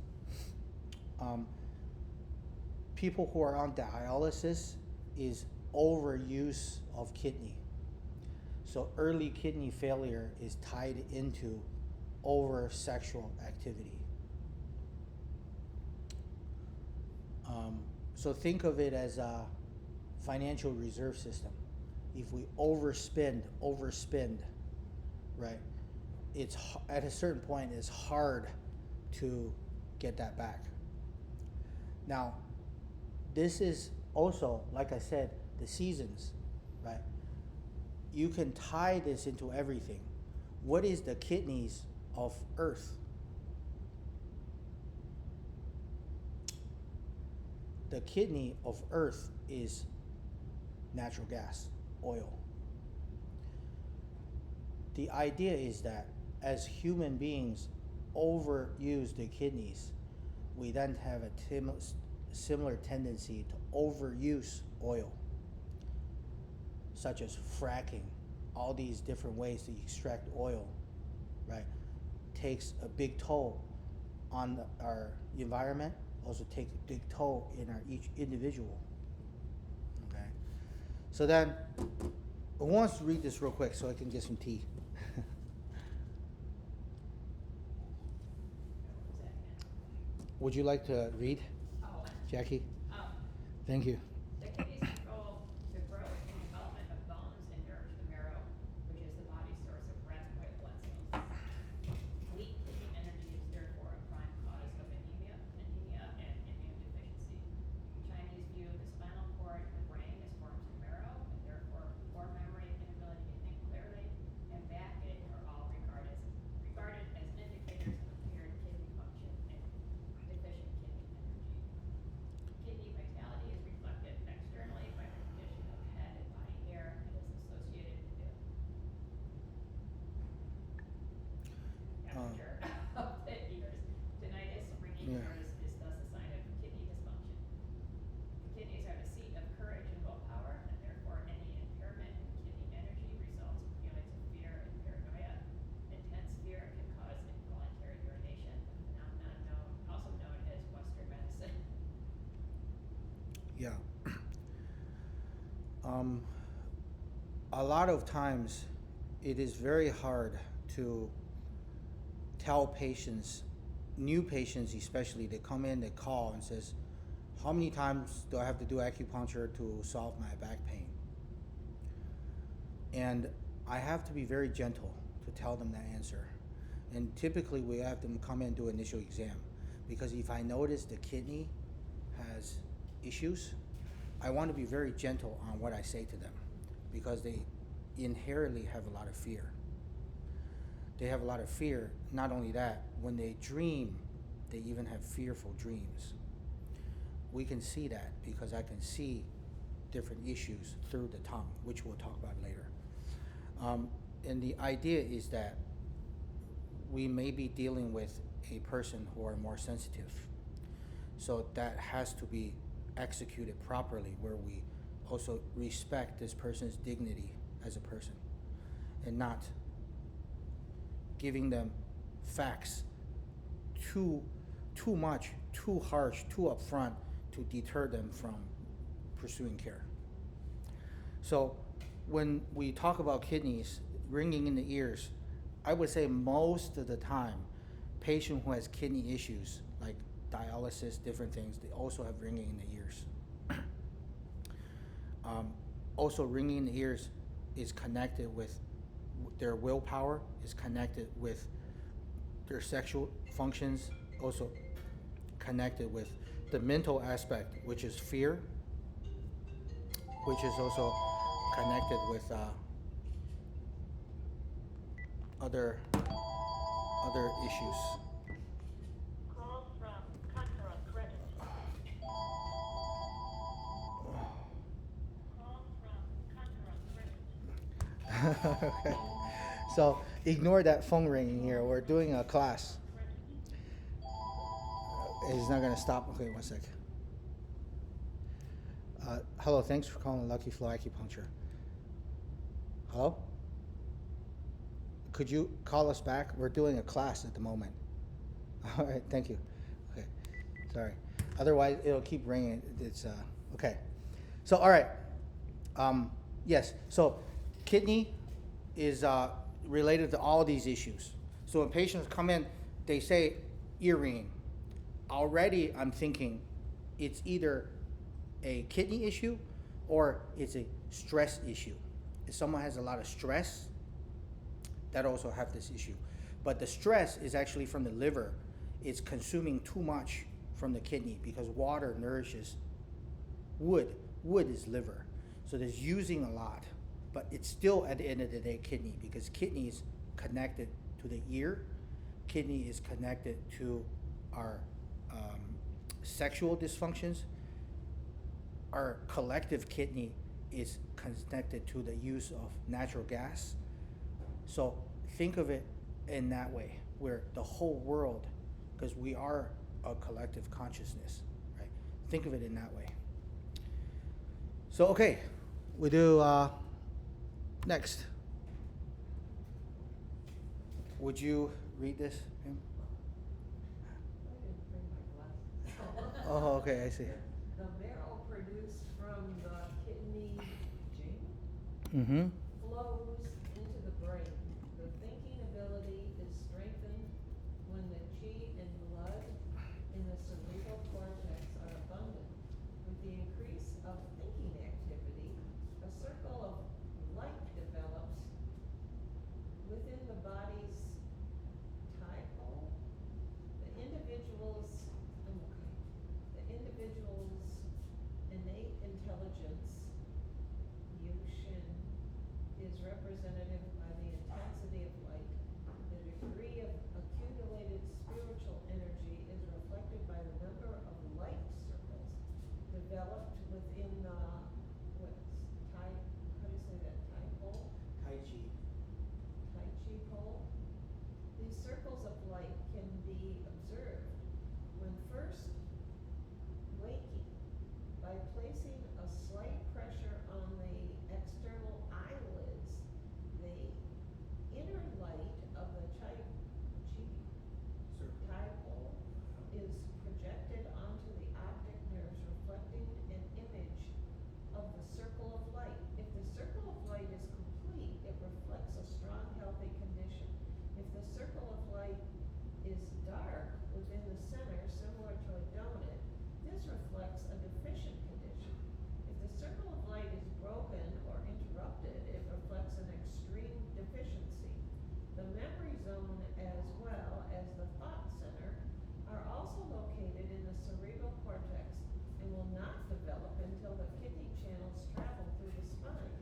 People who are on dialysis is overuse of kidney. So early kidney failure is tied into over sexual activity. So think of it as a financial reserve system. If we overspend, right? It's at a certain point it's hard to get that back. Now, this is also, like I said, the seasons, right? You can tie this into everything. What is the kidneys of Earth? The kidney of Earth is natural gas, oil. The idea is that as human beings overuse the kidneys, we then have a similar tendency to overuse oil, such as fracking, all these different ways to extract oil, right? Takes a big toll on our environment, also takes a big toll in our each individual. Okay, so then who wants to read this real quick so I can get some tea? Would you like to read, Oh, Jackie? um, Thank you. the kidneys control the growth and development of bones and nourish the marrow, which is the body's source of red and white blood cells. Weak kidney energy is therefore a prime cause of anemia and immune deficiency. Chinese view the spinal cord and the brain as forms of marrow, and therefore poor memory, inability to think clearly, and backache are all regarded as indicators of impaired kidney function and deficient kidney energy. Kidney vitality is reflected externally by the condition of head and body hair and is associated with temperature of the ears. Tinnitus, ringing Yeah. ears is thus a sign of kidney dysfunction. The kidneys are the seat of courage and willpower, and therefore any impairment in kidney energy results in feelings of fear and paranoia. Intense fear can cause involuntary urination, a phenomenon also known as Western medicine. Yeah. A lot of times it is very hard to tell patients, new patients especially, they come in, they call and says, how many times do I have to do acupuncture to solve my back pain? And I have to be very gentle to tell them that answer. And typically we have them come in and do initial exam, because if I notice the kidney has issues, I want to be very gentle on what I say to them, because they inherently have a lot of fear. They have a lot of fear. Not only that, when they dream, they even have fearful dreams. We can see that because I can see different issues through the tongue, which we'll talk about later. And the idea is that we may be dealing with a person who are more sensitive. So that has to be executed properly, where we also respect this person's dignity as a person and not giving them facts too much, too harsh, too upfront, to deter them from pursuing care. So when we talk about kidneys, ringing in the ears, I would say most of the time, patient who has kidney issues, like dialysis, different things, they also have ringing in the ears. Also, ringing in the ears is connected with their willpower, is connected with their sexual functions, also connected with the mental aspect, which is fear, which is also connected with other issues. Call from Contra Credit. Call from Contra Credit. Okay. So ignore that phone ringing here. We're doing a class. It's not gonna stop. Okay, one sec. Hello, thanks for calling Lucky Flow Acupuncture. Hello? Could you call us back? We're doing a class at the moment. All right, thank you. Okay, sorry. Otherwise, it'll keep ringing. It's okay. So, all right. Yes. So, kidney is related to all these issues. So, when patients come in, they say ear ringing. Already, I'm thinking it's either a kidney issue or it's a stress issue. If someone has a lot of stress, that also have this issue. But the stress is actually from the liver. It's consuming too much from the kidney because water nourishes wood. Wood is liver. So there's using a lot. But it's still, at the end of the day, kidney, because kidney is connected to the ear. Kidney is connected to our sexual dysfunctions. Our collective kidney is connected to the use of natural gas. So think of it in that way, where the whole world, because we are a collective consciousness, right? Think of it in that way. So, okay, we do next. Would you read this, Pam? I didn't bring my glasses. Oh, okay, I see. The marrow produced from the kidney Mm-hmm. flows into the brain. The thinking ability is strengthened when the qi and blood in the cerebral cortex are abundant. With the increase of thinking activity, a circle of light develops within the body's typo. The individual's innate intelligence, Yushin, is representative by the intensity of light. The degree of accumulated spiritual energy is reflected by the number of light circles developed within the, how do you say that, Tai pole? Tai Chi. Tai Chi pole. These circles of light can be observed when first waking by placing a slight pressure on the external eyelids. The inner light of the Tai pole is projected onto the optic nerves, reflecting an image of the circle of light. If the circle of light is complete, it reflects a strong, healthy condition. If the circle of light is dark within the center, similar to a donut, this reflects a deficient condition. If the circle of light is broken or interrupted, it reflects an extreme deficiency. The memory zone, as well as the thought center, are also located in the cerebral cortex and will not develop until the kidney channels travel through the spine,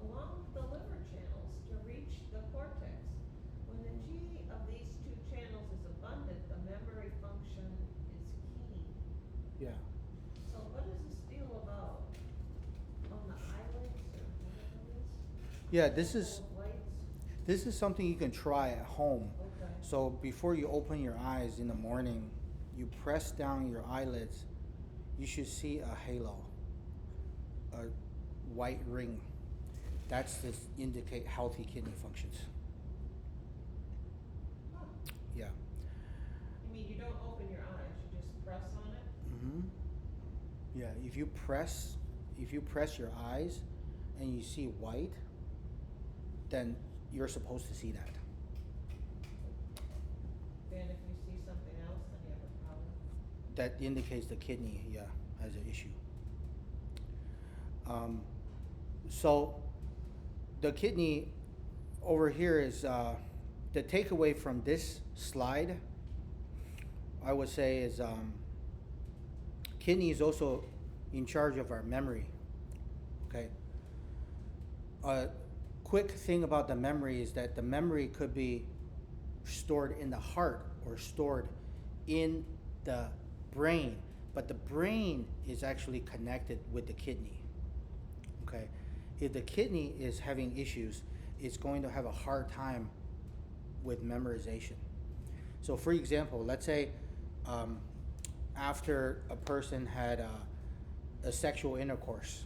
along with the liver channels to reach the cortex. When the qi of these two channels is abundant, the memory function is keen. Yeah. So what is this deal about on the eyelids or whatever it is? Yeah, this is Circle of lights? something you can try at home. Okay. So before you open your eyes in the morning, you press down your eyelids, you should see a halo, a white ring. That's to indicate healthy kidney functions. Huh. Yeah. You mean you don't open your eyes, you just press on it? Mm-hmm. Yeah, if you press your eyes and you see white, then you're supposed to see that. And if you see something else, then you have a problem. That indicates the kidney, yeah, has an issue. So the kidney over here is the takeaway from this slide, I would say, is kidney is also in charge of our memory. Okay. A quick thing about the memory is that the memory could be stored in the heart or stored in the brain, but the brain is actually connected with the kidney. Okay. If the kidney is having issues, it's going to have a hard time with memorization. So for example, let's say after a person had a sexual intercourse,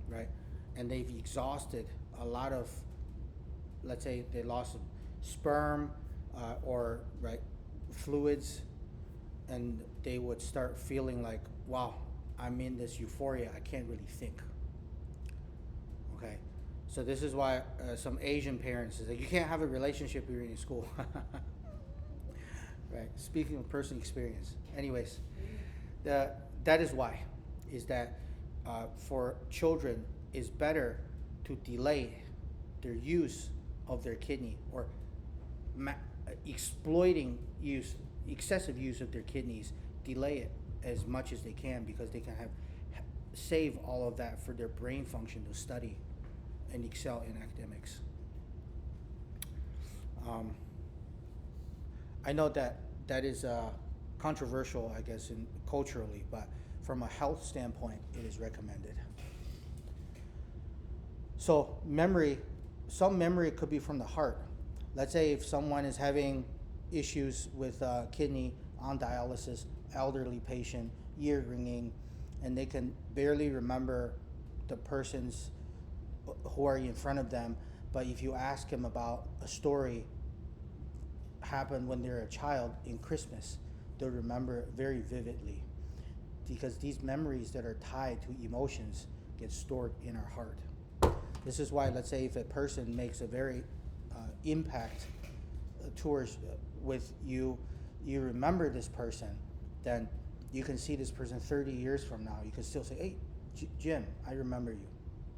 right? And they've exhausted a lot of, let's say they lost sperm or right fluids, and they would start feeling like, wow, I'm in this euphoria, I can't really think. Okay, so this is why some Asian parents is like, you can't have a relationship when you're in school. Right, speaking of personal experience. Anyways, that is why, is that for children, it's better to delay their use of their kidney or exploiting excessive use of their kidneys, delay it as much as they can, because they can save all of that for their brain function to study and excel in academics. I know that is controversial, I guess, culturally, but from a health standpoint, it is recommended. So some memory could be from the heart. Let's say if someone is having issues with kidney on dialysis, elderly patient, ear ringing, and they can barely remember the persons who are in front of them, but if you ask him about a story happened when they're a child in Christmas, they'll remember very vividly, because these memories that are tied to emotions get stored in our heart. This is why, let's say if a person makes a very impact towards with you, you remember this person, then you can see this person 30 years from now. You can still say, hey, Jim, I remember you,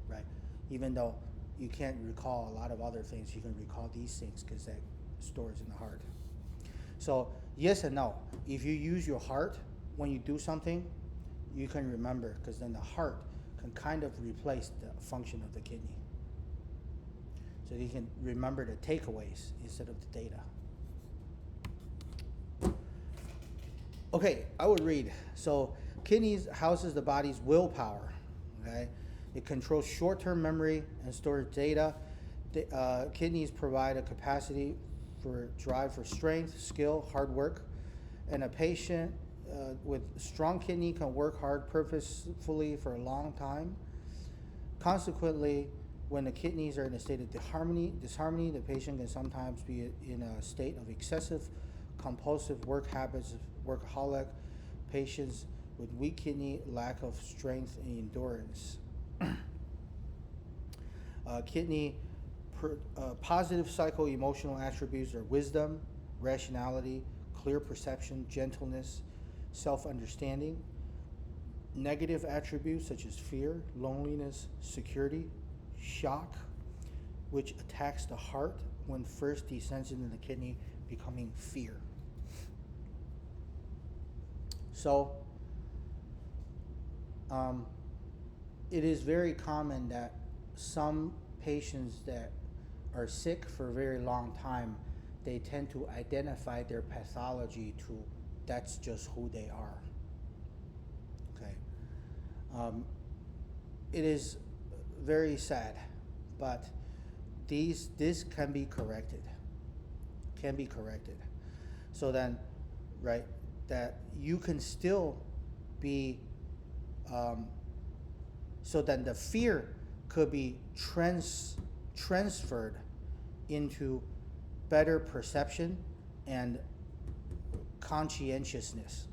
right? Even though you can't recall a lot of other things, you can recall these things because that stores in the heart. So yes and no. If you use your heart when you do something, you can remember, because then the heart can kind of replace the function of the kidney. So you can remember the takeaways instead of the data. Okay, I would read. So kidneys houses the body's willpower. Okay, it controls short-term memory and stores data. Kidneys provide a capacity for drive for strength, skill, hard work, and a patient with strong kidney can work hard purposefully for a long time. Consequently, when the kidneys are in a state of disharmony, the patient can sometimes be in a state of excessive compulsive work habits, workaholic. Patients with weak kidney, lack of strength and endurance. Positive psycho-emotional attributes are wisdom, rationality, clear perception, gentleness, self-understanding. Negative attributes such as fear, loneliness, security, shock, which attacks the heart when first descends into the kidney, becoming fear. So, it is very common that some patients that are sick for a very long time, they tend to identify their pathology to that's just who they are. Okay. It is very sad, but this can be corrected. So then, right, that you can still be. So then the fear could be transferred into better perception and conscientiousness,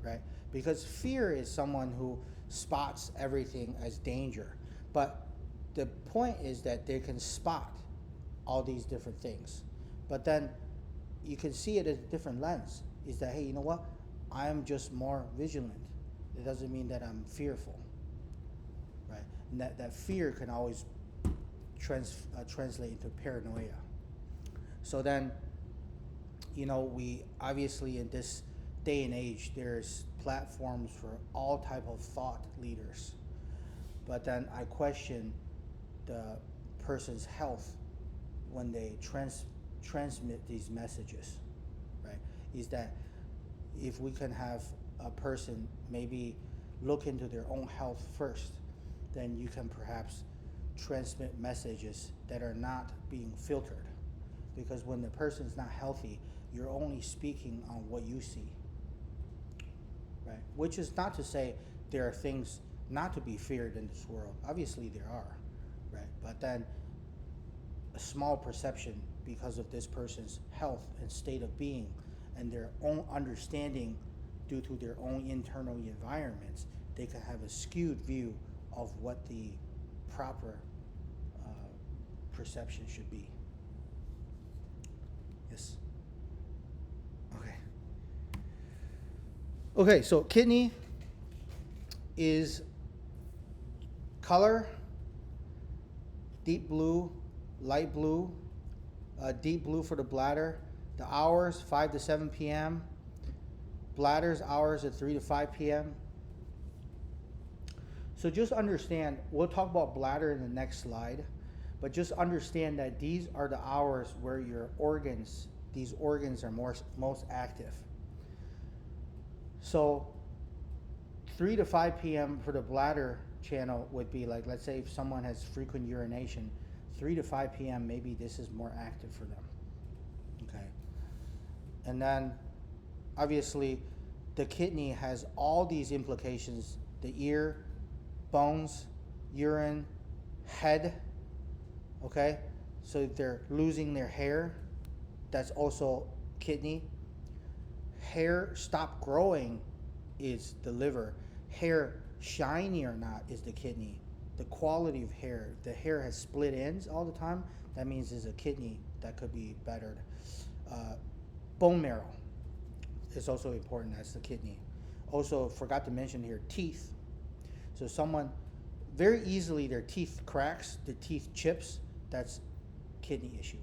right? Because fear is someone who spots everything as danger. But the point is that they can spot all these different things. But then you can see it as a different lens. Is that, hey, you know what? I'm just more vigilant. It doesn't mean that I'm fearful, right? And that fear can always translate into paranoia. So then, you know, we obviously in this day and age, there's platforms for all type of thought leaders. But then I question the person's health when they transmit these messages, right? Is that if we can have a person maybe look into their own health first, then you can perhaps transmit messages that are not being filtered. Because when the person's not healthy, you're only speaking on what you see, right? Which is not to say there are things not to be feared in this world. Obviously there are, right? But then a small perception because of this person's health and state of being and their own understanding due to their own internal environments, they can have a skewed view of what the proper perception should be. Yes. Okay. Okay, so kidney is color, deep blue, light blue, deep blue for the bladder. The hours, 5 to 7 p.m. Bladder's hours at 3 to 5 p.m. So just understand, we'll talk about bladder in the next slide, but just understand that these are the hours where your organs, these organs are most active. So 3 to 5 p.m. for the bladder channel would be like, let's say if someone has frequent urination, 3 to 5 p.m. maybe this is more active for them. Okay. And then obviously the kidney has all these implications: the ear, bones, urine, head. Okay, so if they're losing their hair, that's also kidney. Hair stop growing is the liver. Hair shiny or not is the kidney. The quality of hair, if the hair has split ends all the time, that means there's a kidney that could be bettered. Bone marrow is also important, that's the kidney. Also, forgot to mention here, teeth. So someone, very easily their teeth cracks, their teeth chips, that's kidney issue.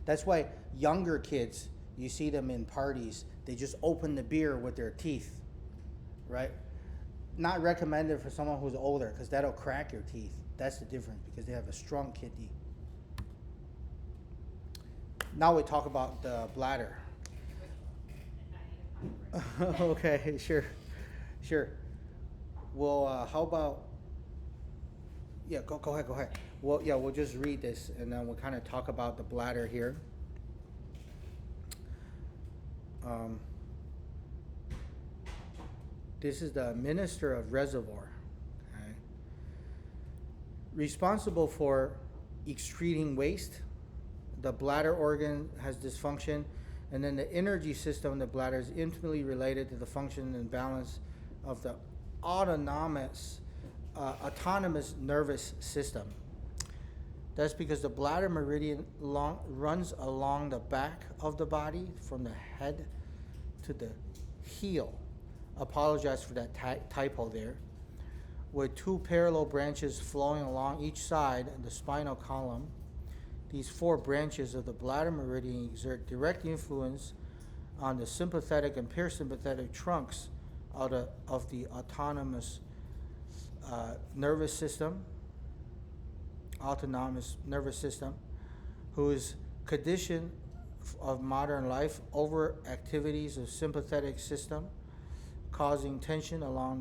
That's why younger kids, you see them in parties, they just open the beer with their teeth, right? Not recommended for someone who's older, because that'll crack your teeth. That's the difference, because they have a strong kidney. Now we talk about the bladder. Okay, sure. Well, how about, yeah, go ahead. Well, yeah, we'll just read this and then we'll kind of talk about the bladder here. This is the minister of reservoir, okay? Responsible for excreting waste. The bladder organ has dysfunction, and then the energy system in the bladder is intimately related to the function and balance of the autonomous nervous system. That's because the bladder meridian runs along the back of the body from the head to the heel. Apologize for that typo there. With two parallel branches flowing along each side of the spinal column. These four branches of the bladder meridian exert direct influence on the sympathetic and parasympathetic trunks of the autonomous nervous system, whose condition of modern life over activities of sympathetic system, causing tension along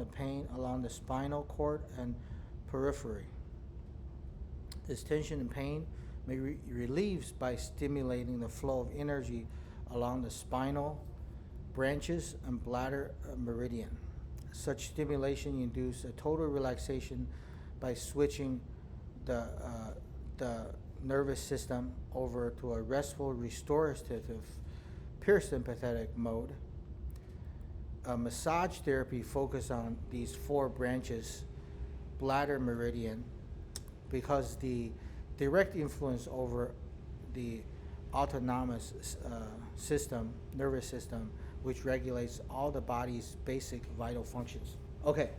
the spinal cord and periphery. This tension and pain may be relieved by stimulating the flow of energy along the spinal branches and bladder meridian. Such stimulation induces a total relaxation by switching the nervous system over to a restful, restorative, parasympathetic mode. massage therapy focus on these 4 branches, bladder, meridian, because the direct influence over the autonomous system, nervous system, which regulates all the body's basic vital functions. Okay.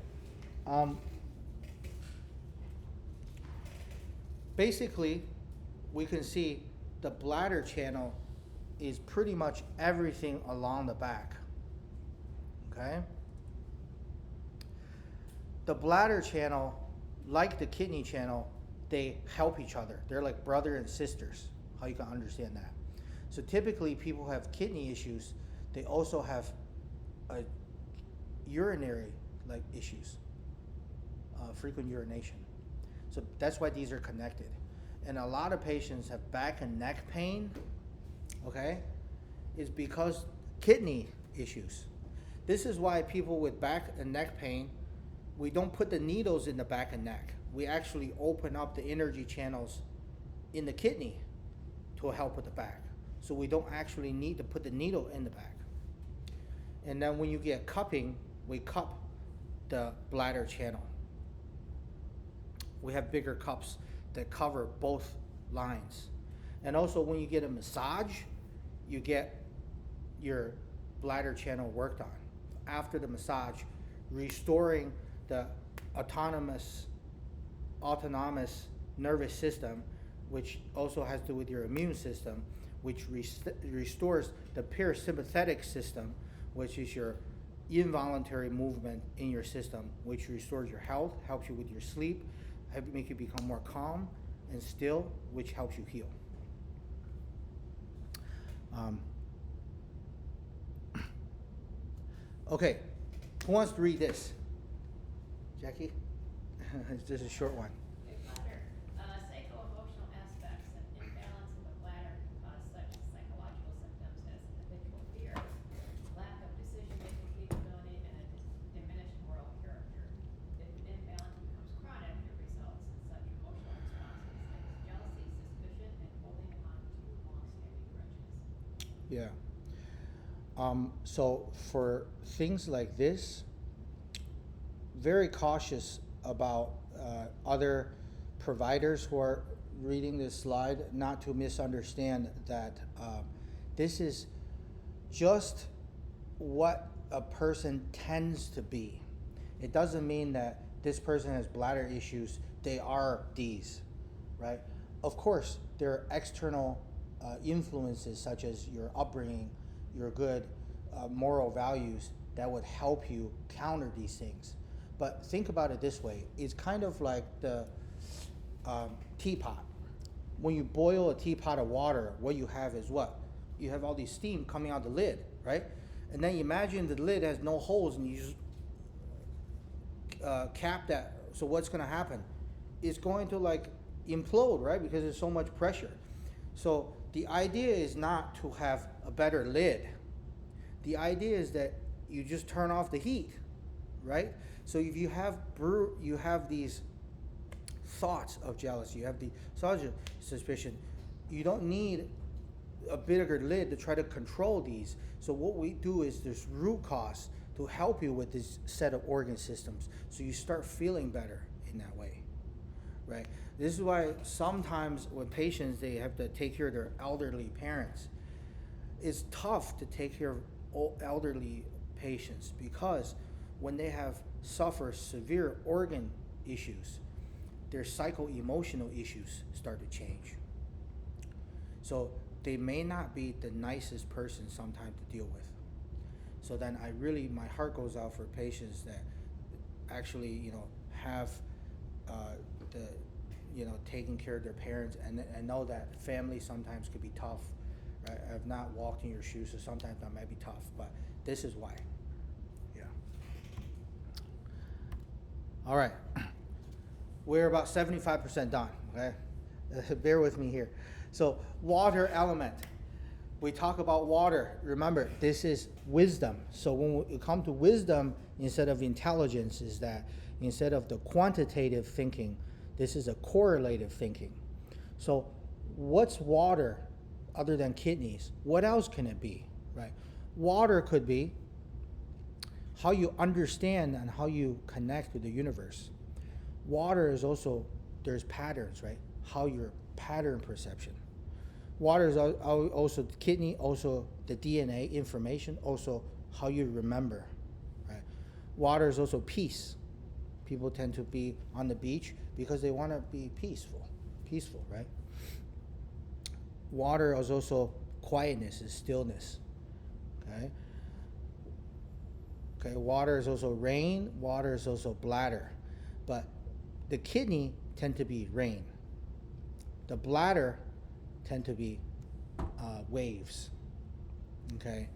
Basically, we can see the bladder channel is pretty much everything along the back. Okay? The bladder channel, like the kidney channel, they help each other. They're like brother and sisters, how you can understand that. So typically people who have kidney issues, they also have urinary like issues, frequent urination. So that's why these are connected. And a lot of patients have back and neck pain, okay, is because kidney issues. This is why people with back and neck pain, we don't put the needles in the back and neck. We actually open up the energy channels in the kidney to help with the back. So we don't actually need to put the needle in the back. And then when you get cupping, we cup the bladder channel. We have bigger cups that cover both lines. And also when you get a massage, you get your bladder channel worked on. After the massage, restoring the autonomous nervous system, which also has to do with your immune system, which restores the parasympathetic system, which is your involuntary movement in your system, which restores your health, helps you with your sleep, make you become more calm and still, which helps you heal. Okay, who wants to read this? Jackie? It's just a short one. Okay, bladder. Psycho-emotional aspects and imbalance in the bladder can cause such psychological symptoms as habitual fear, lack of decision-making capability, and a diminished moral character. If an imbalance becomes chronic, it results in such emotional responses as jealousy, suspicion, and holding on to long-standing grudges. Yeah. So for things like this, very cautious about other providers who are reading this slide, not to misunderstand that this is just what a person tends to be. It doesn't mean that this person has bladder issues, they are these, right? Of course, there are external influences such as your upbringing, your good moral values that would help you counter these things. But think about it this way. It's kind of like the teapot. When you boil a teapot of water, what you have is what? You have all these steam coming out the lid, right? And then you imagine the lid has no holes and you just cap that. So what's going to happen? It's going to like implode, right? Because there's so much pressure. So the idea is not to have a better lid. The idea is that you just turn off the heat, right? So if you have these thoughts of jealousy, you have the thoughts of suspicion, you don't need a bigger lid to try to control these. So what we do is there's root cause to help you with this set of organ systems. So you start feeling better in that way, right? This is why sometimes when patients, they have to take care of their elderly parents. It's tough to take care of elderly patients because when they have suffer severe organ issues, their psycho-emotional issues start to change. So they may not be the nicest person sometimes to deal with. So then my heart goes out for patients that actually, have taking care of their parents, and know that family sometimes could be tough. Right? I've not walked in your shoes, so sometimes that might be tough, but this is why. Yeah. All right. We're about 75% done, okay? Bear with me here. So water element. We talk about water. Remember, this is wisdom. So when we come to wisdom instead of intelligence, is that instead of the quantitative thinking, this is a correlative thinking. So what's water other than kidneys? What else can it be, right? Water could be how you understand and how you connect with the universe. Water is also, there's patterns, right? How your pattern perception. Water is also the kidney, also the DNA information, also how you remember, right? Water is also peace. People tend to be on the beach because they want to be peaceful, right? Water is also quietness, is stillness, okay? Okay, water is also rain, water is also bladder, but the kidney tend to be rain. The bladder tend to be waves, okay?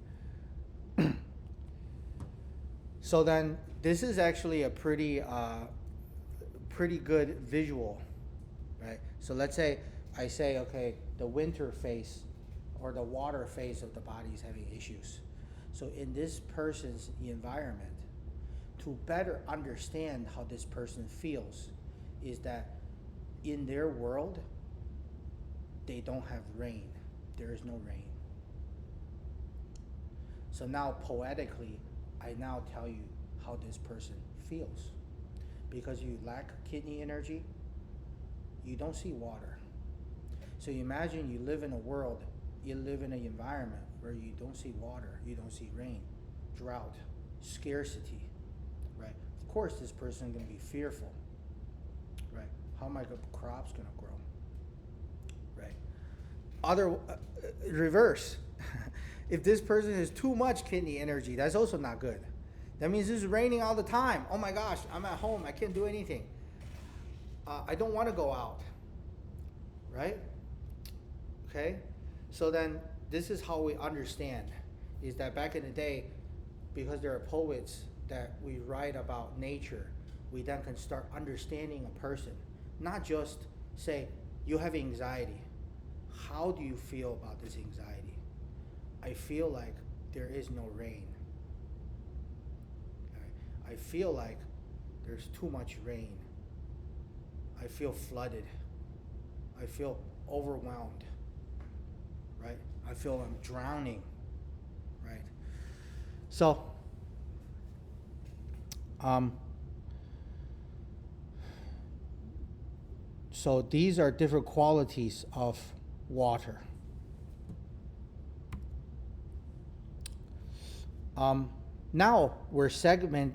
So then this is actually a pretty good visual, right? So let's say I say, okay, the winter phase or the water phase of the body is having issues. So in this person's environment, to better understand how this person feels, is that in their world, they don't have rain. There is no rain. So now poetically, I now tell you how this person feels. Because you lack kidney energy, you don't see water. So you imagine you live in a world, you live in an environment where you don't see water, you don't see rain, drought, scarcity, right? Of course, this person is going to be fearful, right? How am I crops going to grow, right? Reverse. If this person has too much kidney energy, that's also not good. That means it's raining all the time. Oh my gosh, I'm at home, I can't do anything. I don't want to go out, right? Okay, so then this is how we understand, is that back in the day, because there are poets that we write about nature, we then can start understanding a person. Not just say, you have anxiety. How do you feel about this anxiety? I feel like there is no rain. Okay? I feel like there's too much rain. I feel flooded. I feel overwhelmed. Right? I feel I'm drowning. Right? So, so these are different qualities of water. Now we're segueing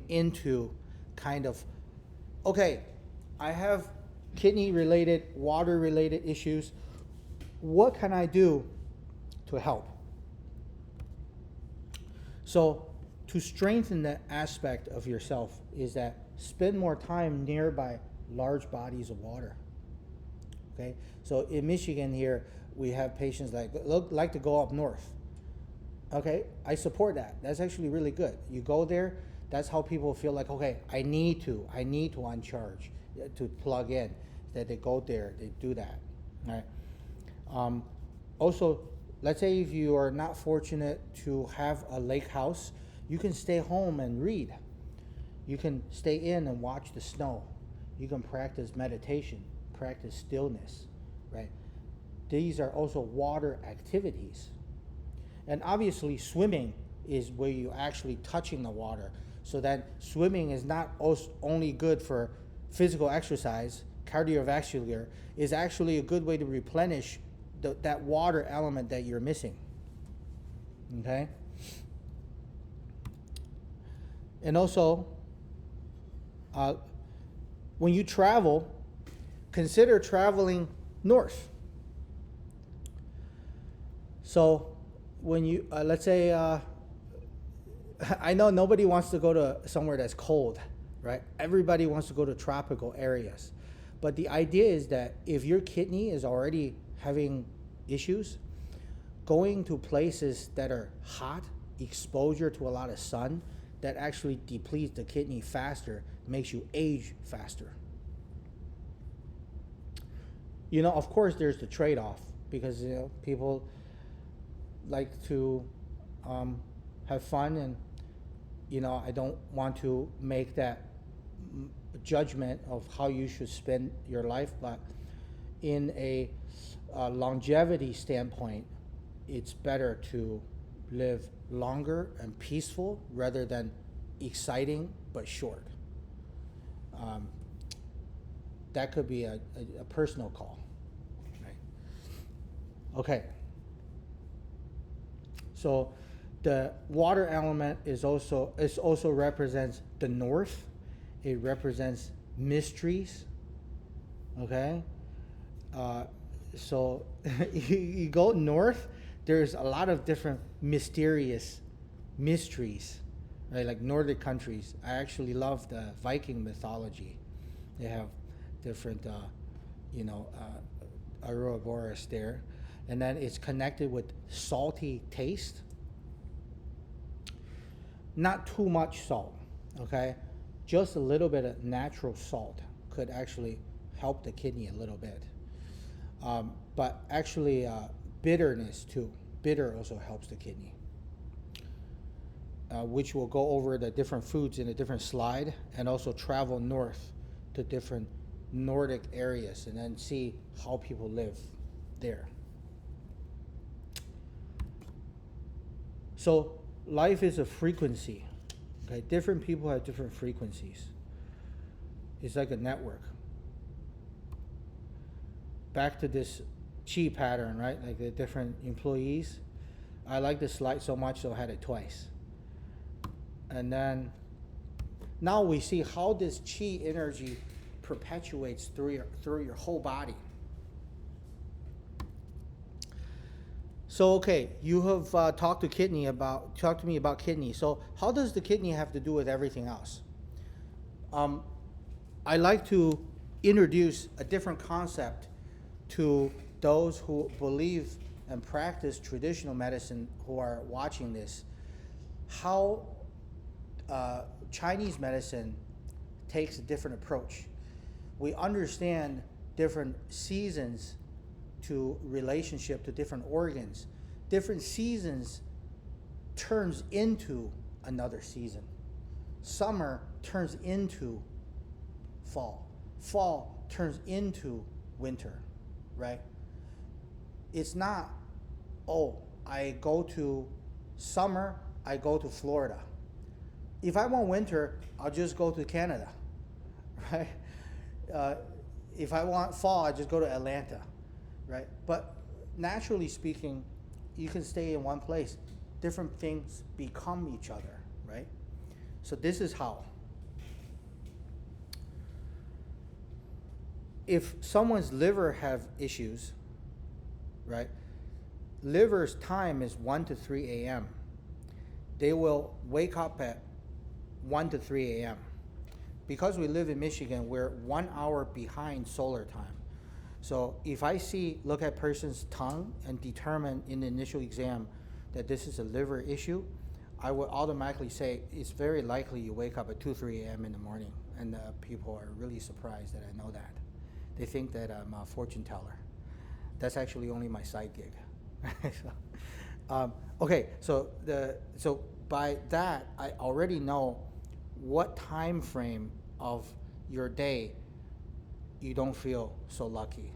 into kind of, okay, I have kidney-related, water-related issues. What can I do to help? So to strengthen that aspect of yourself is that spend more time nearby large bodies of water. Okay, so in Michigan here, we have patients like to go up north. Okay, I support that. That's actually really good. You go there, that's how people feel like, okay, I need to uncharge, to plug in. That they go there, they do that. Right. Also, let's say if you are not fortunate to have a lake house, you can stay home and read. You can stay in and watch the snow. You can practice meditation, practice stillness, right? These are also water activities. And obviously swimming is where you're actually touching the water. So that swimming is not only good for physical exercise, cardiovascular, is actually a good way to replenish that water element that you're missing. Okay? And also, when you travel, consider traveling north. So when you, let's say, I know nobody wants to go to somewhere that's cold, right? Everybody wants to go to tropical areas. But the idea is that if your kidney is already having issues, going to places that are hot, exposure to a lot of sun, that actually depletes the kidney faster, makes you age faster. You know, of course, there's the trade-off because people like to have fun, and I don't want to make that judgment of how you should spend your life, but in a longevity standpoint, it's better to live longer and peaceful rather than exciting but short. That could be a personal call. Right? Okay. So the water element is also represents the north. It represents mysteries. Okay. So you go north, there's a lot of different mysterious mysteries, right? Like Nordic countries. I actually love the Viking mythology. They have different, Aurora Boreas there. And then it's connected with salty taste. Not too much salt, okay? Just a little bit of natural salt could actually help the kidney a little bit. But actually, bitterness too. Bitter also helps the kidney, which will go over the different foods in a different slide, and also travel north to different Nordic areas and then see how people live there. So life is a frequency. Okay, different people have different frequencies. It's like a network. Back to this chi pattern, right? Like the different employees. I like this slide so much, so I had it twice. And then now we see how this chi energy perpetuates through your whole body. So okay, you have talked to me about kidney. So how does the kidney have to do with everything else? I like to introduce a different concept to those who believe and practice traditional medicine who are watching this. How Chinese medicine takes a different approach. We understand different seasons to relationship to different organs. Different seasons turns into another season. Summer turns into fall. Fall turns into winter, right? It's not, I go to summer, I go to Florida. If I want winter, I'll just go to Canada, right? If I want fall, I just go to Atlanta. Right? But naturally speaking, you can stay in one place. Different things become each other, right? So this is how. If someone's liver have issues, right? Liver's time is 1 to 3 a.m. They will wake up at 1 to 3 a.m. Because we live in Michigan, we're 1 hour behind solar time. So if I look at person's tongue and determine in the initial exam that this is a liver issue, I would automatically say it's very likely you wake up at 2, 3 a.m. in the morning. And people are really surprised that I know that. They think that I'm a fortune teller. That's actually only my side gig. Okay, so by that, I already know what time frame of your day you don't feel so lucky.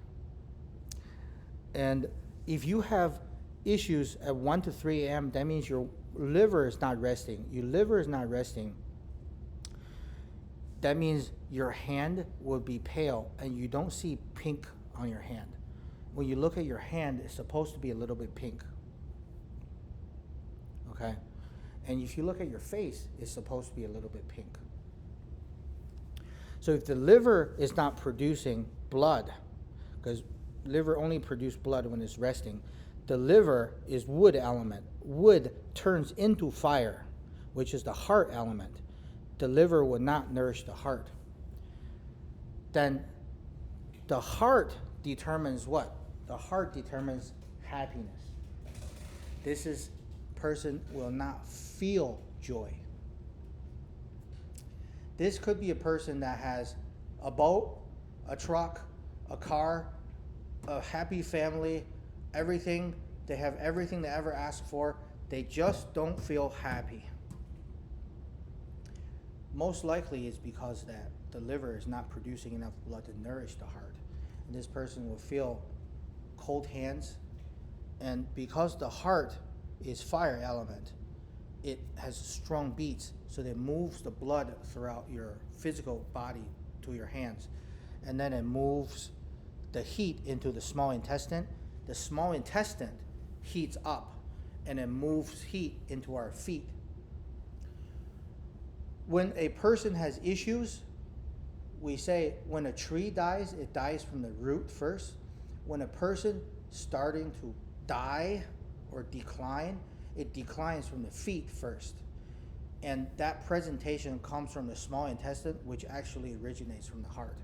And if you have issues at 1 to 3 a.m., that means your liver is not resting. Your liver is not resting. That means your hand will be pale and you don't see pink on your hand. When you look at your hand, it's supposed to be a little bit pink. Okay? And if you look at your face, it's supposed to be a little bit pink. So if the liver is not producing blood, because liver only produces blood when it's resting, the liver is wood element. Wood turns into fire, which is the heart element. The liver will not nourish the heart. Then the heart determines what? The heart determines happiness. Person will not feel joy. This could be a person that has a boat, a truck, a car, a happy family, everything. They have everything they ever asked for. They just don't feel happy. Most likely it's because that the liver is not producing enough blood to nourish the heart. And this person will feel cold hands. And because the heart is fire element, it has strong beats, so that it moves the blood throughout your physical body to your hands. And then it moves the heat into the small intestine. The small intestine heats up, and it moves heat into our feet. When a person has issues, we say when a tree dies, it dies from the root first. When a person starting to die or decline, it declines from the feet first. And that presentation comes from the small intestine, which actually originates from the heart.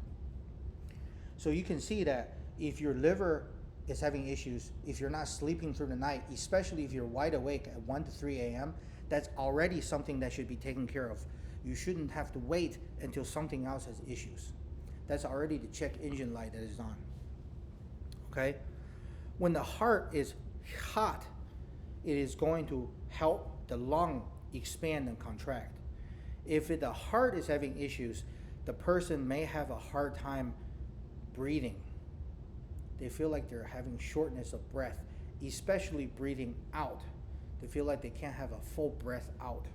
So you can see that if your liver is having issues, if you're not sleeping through the night, especially if you're wide awake at 1 to 3 a.m., that's already something that should be taken care of. You shouldn't have to wait until something else has issues. That's already the check engine light that is on. Okay? When the heart is hot, it is going to help the lung expand and contract. If the heart is having issues, the person may have a hard time breathing. They feel like they're having shortness of breath, especially breathing out. They feel like they can't have a full breath out.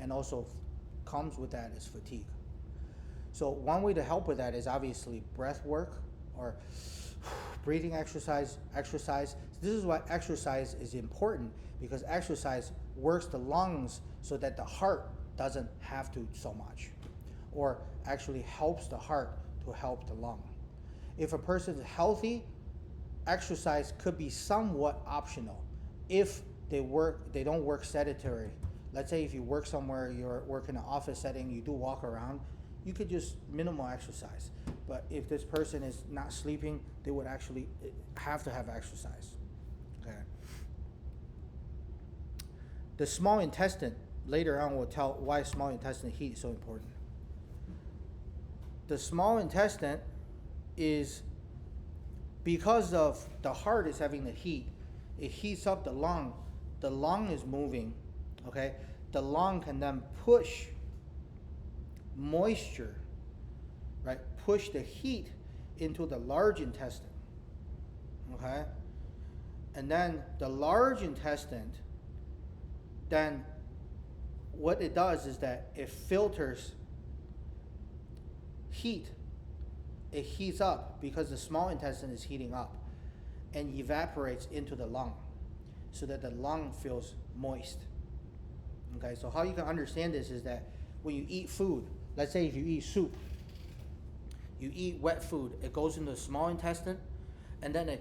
And also comes with that is fatigue. So one way to help with that is obviously breath work or breathing exercise. This is why exercise is important, because exercise works the lungs so that the heart doesn't have to so much, or actually helps the heart to help the lung. If a person is healthy, exercise could be somewhat optional if they don't work sedentary. Let's say if you work somewhere, you're working in an office setting, you do walk around, you could just minimal exercise. But if this person is not sleeping, they would actually have to have exercise. Okay. The small intestine, later on we'll tell why small intestine heat is so important. The small intestine is, because of the heart is having the heat, it heats up the lung. The lung is moving, okay? The lung can then push moisture, right? Push the heat into the large intestine, okay? And then the large intestine, then what it does is that it filters heat. It heats up because the small intestine is heating up and evaporates into the lung so that the lung feels moist. Okay, so how you can understand this is that when you eat food, let's say if you eat soup, you eat wet food, it goes into the small intestine, and then it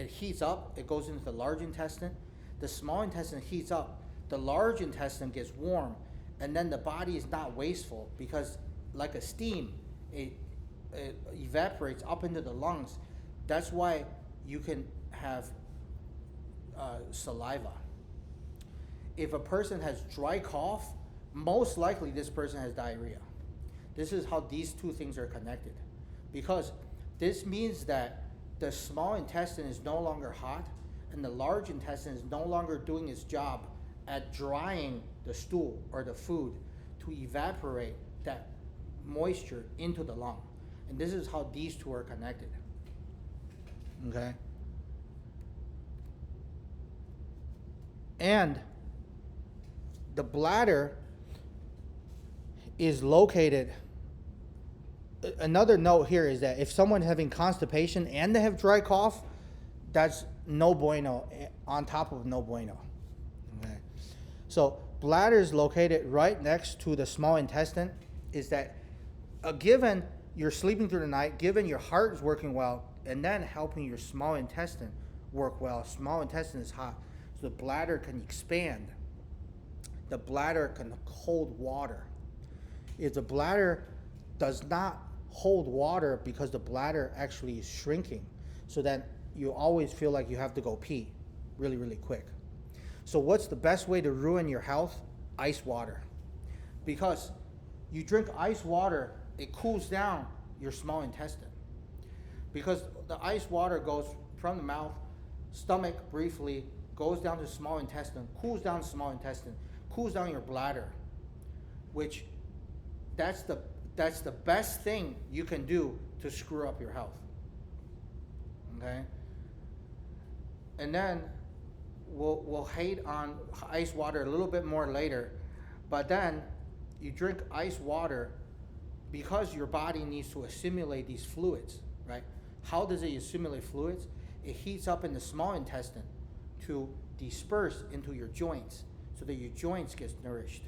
heats up, it goes into the large intestine. The small intestine heats up, the large intestine gets warm, and then the body is not wasteful because, like a steam, it evaporates up into the lungs. That's why you can have saliva. If a person has dry cough, most likely this person has diarrhea. This is how these two things are connected, because this means that the small intestine is no longer hot and the large intestine is no longer doing its job at drying the stool or the food to evaporate that moisture into the lung. And this is how these two are connected. Okay? And the bladder is located. Another note here is that if someone having constipation and they have dry cough, that's no bueno on top of no bueno. Okay. So bladder is located right next to the small intestine. Is that given you're sleeping through the night, given your heart is working well, and then helping your small intestine work well. Small intestine is hot, so the bladder can expand. The bladder can hold water. If the bladder does not hold water because the bladder actually is shrinking, so that you always feel like you have to go pee really, really quick. So what's the best way to ruin your health? Ice water. Because you drink ice water, it cools down your small intestine. Because the ice water goes from the mouth, stomach briefly, goes down to small intestine, cools down the small intestine, cools down your bladder, which that's the best thing you can do to screw up your health. Okay? And then will hate on ice water a little bit more later, but then you drink ice water because your body needs to assimilate these fluids, right? How does it assimilate fluids? It heats up in the small intestine to disperse into your joints so that your joints get nourished.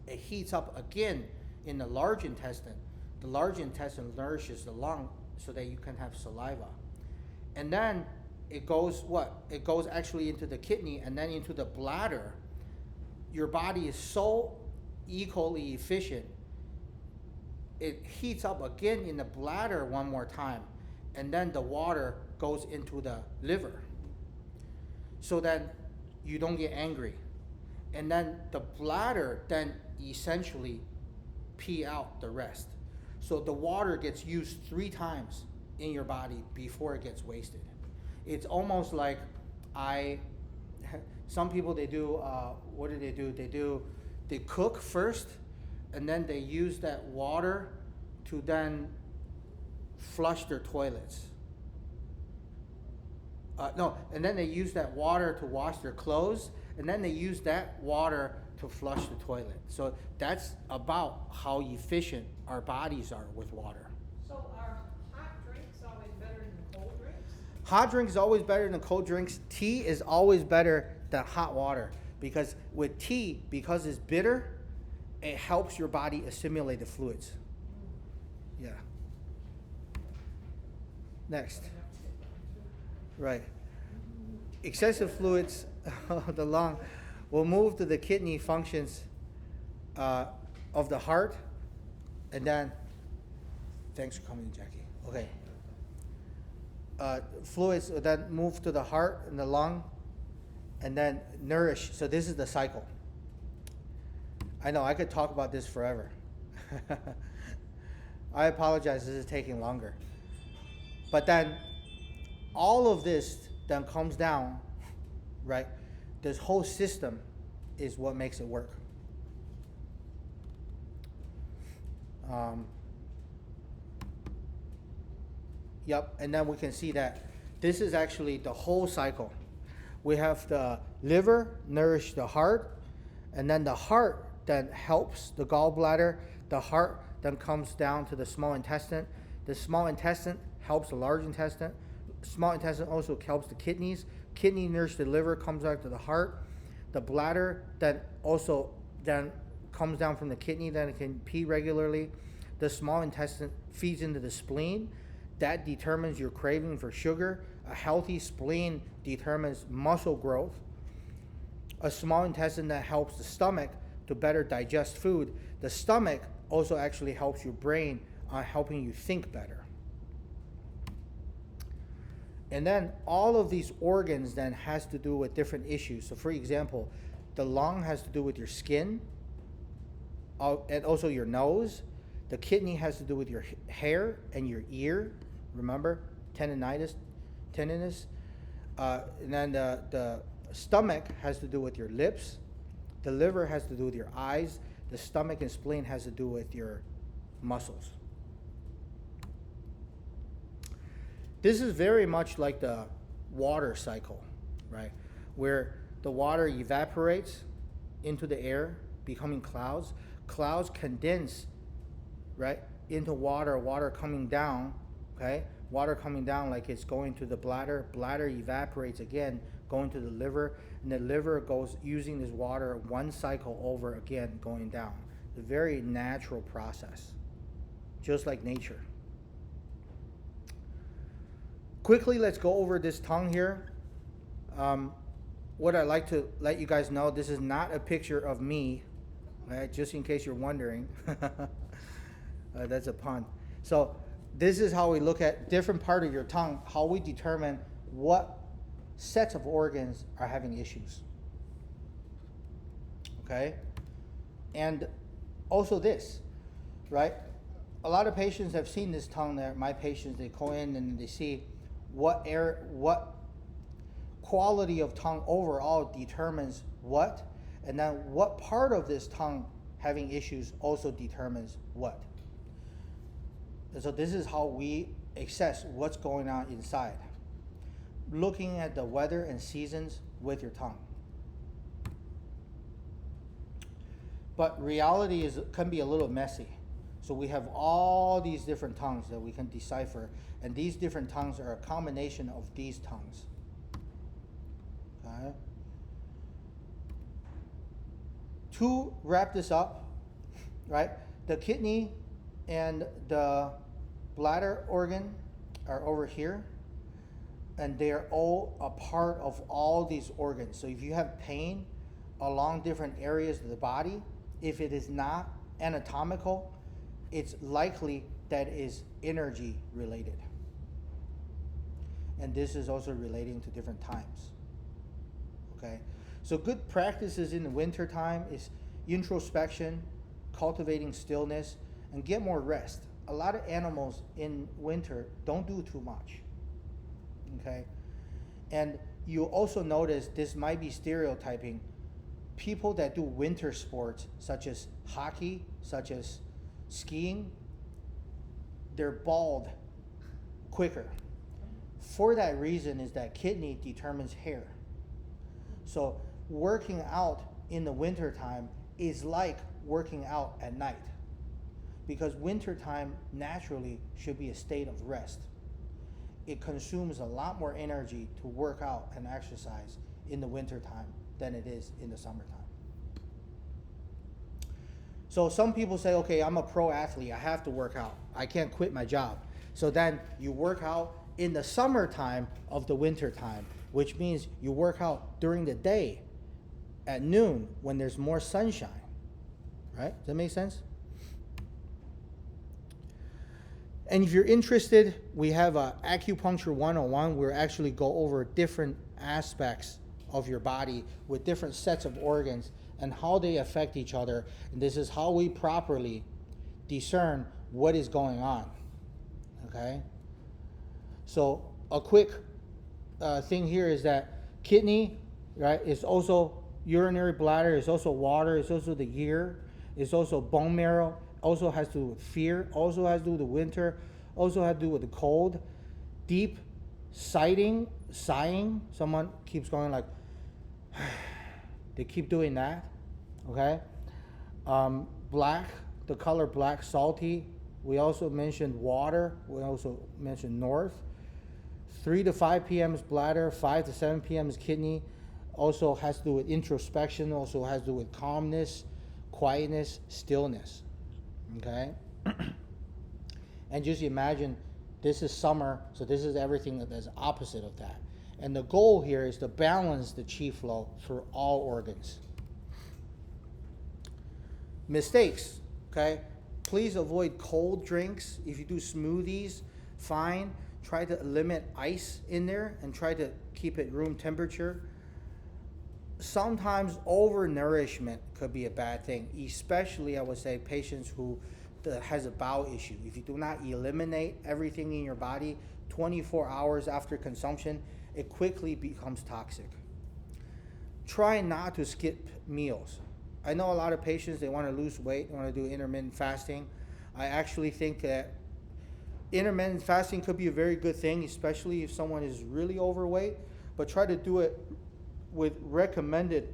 It heats up again in the large intestine. The large intestine nourishes the lung so that you can have saliva. And then it goes what? It goes actually into the kidney and then into the bladder. Your body is so equally efficient. It heats up again in the bladder one more time, and then the water goes into the liver. So then you don't get angry. And then the bladder then essentially pee out the rest. So the water gets used 3 times in your body before it gets wasted. It's almost like some people, they do, what do? They cook first, and then they use that water to then flush their toilets. And then they use that water to wash their clothes, and then they use that water to flush the toilet. So that's about how efficient our bodies are with water. So are hot drinks always better than cold drinks? Hot drinks is always better than cold drinks. Tea is always better than hot water, because with tea, because it's bitter, it helps your body assimilate the fluids. Yeah. Next. Right. Excessive fluids of the lung will move to the kidney functions of the heart, and then, thanks for coming, Jackie. Okay. Fluids will then move to the heart and the lung, and then nourish. So this is the cycle. I know I could talk about this forever. I apologize, this is taking longer. But then all of this then comes down, right? This whole system is what makes it work. Yep, and then we can see that this is actually the whole cycle. We have the liver nourish the heart, and then the heart then helps the gallbladder. The heart then comes down to the small intestine. The small intestine helps the large intestine. Small intestine also helps the kidneys. Kidney nourishes the liver, comes back to the heart. The bladder then also then comes down from the kidney, then it can pee regularly. The small intestine feeds into the spleen. That determines your craving for sugar. A healthy spleen determines muscle growth. A small intestine that helps the stomach to better digest food. The stomach also actually helps your brain on helping you think better. And then all of these organs then has to do with different issues. So for example, the lung has to do with your skin, and also your nose. The kidney has to do with your hair and your ear. Remember, tendonitis. And then the stomach has to do with your lips. The liver has to do with your eyes. The stomach and spleen has to do with your muscles. This is very much like the water cycle, right? Where the water evaporates into the air, becoming clouds. Clouds condense, right, into water, water coming down, okay? Water coming down like it's going to the bladder. Bladder evaporates again, going to the liver, and the liver goes using this water one cycle over again, going down. It's a very natural process, just like nature. Quickly, let's go over this tongue here. What I'd like to let you guys know, this is not a picture of me, right? Just in case you're wondering. That's a pun. So this is how we look at different part of your tongue, how we determine what sets of organs are having issues. Okay? And also this, right? A lot of patients have seen this tongue there. My patients, they go in and they see what quality of tongue overall determines what, and then what part of this tongue having issues also determines what. And so this is how we assess what's going on inside. looking at the weather and seasons with your tongue. But reality can be a little messy. So we have all these different tongues that we can decipher, and these different tongues are a combination of these tongues. Okay? To wrap this up, right? The kidney and the bladder organ are over here, and they're all a part of all these organs. So if you have pain along different areas of the body, if it is not anatomical, it's likely that is energy related. And this is also relating to different times. Okay? So good practices in the winter time is introspection, cultivating stillness, and get more rest. A lot of animals in winter don't do too much. Okay? And you also notice this might be stereotyping. People that do winter sports, such as hockey, such as skiing, they're bald quicker. For that reason is that kidney determines hair. So working out in the winter time is like working out at night, because winter time naturally should be a state of rest. It consumes a lot more energy to work out and exercise in the winter time than it is in the summertime. So some people say, okay, I'm a pro athlete, I have to work out, I can't quit my job. So then you work out in the summertime of the winter time, which means you work out during the day at noon when there's more sunshine. Right? Does that make sense? And if you're interested, we have a Acupuncture 101 where we actually go over different aspects of your body with different sets of organs and how they affect each other. And this is how we properly discern what is going on. Okay? So a quick thing here is that kidney, right, is also urinary bladder, is also water, is also the ear, is also bone marrow, also has to do with fear, also has to do with the winter, also has to do with the cold. Deep sighing, someone keeps going like, they keep doing that, okay? Black, the color black, salty. We also mentioned water, we also mentioned north. 3 to 5 p.m. is bladder, 5 to 7 p.m. is kidney. Also has to do with introspection, also has to do with calmness, quietness, stillness. Okay? And just imagine this is summer, so this is everything that's opposite of that. And the goal here is to balance the chi flow for all organs. Mistakes, okay? Please avoid cold drinks. If you do smoothies, fine. Try to limit ice in there and try to keep it room temperature. Sometimes overnourishment could be a bad thing, especially I would say patients who has a bowel issue. If you do not eliminate everything in your body 24 hours after consumption, it quickly becomes toxic. Try not to skip meals. I know a lot of patients, they want to lose weight, they want to do intermittent fasting. I actually think that intermittent fasting could be a very good thing, especially if someone is really overweight, but try to do it with recommended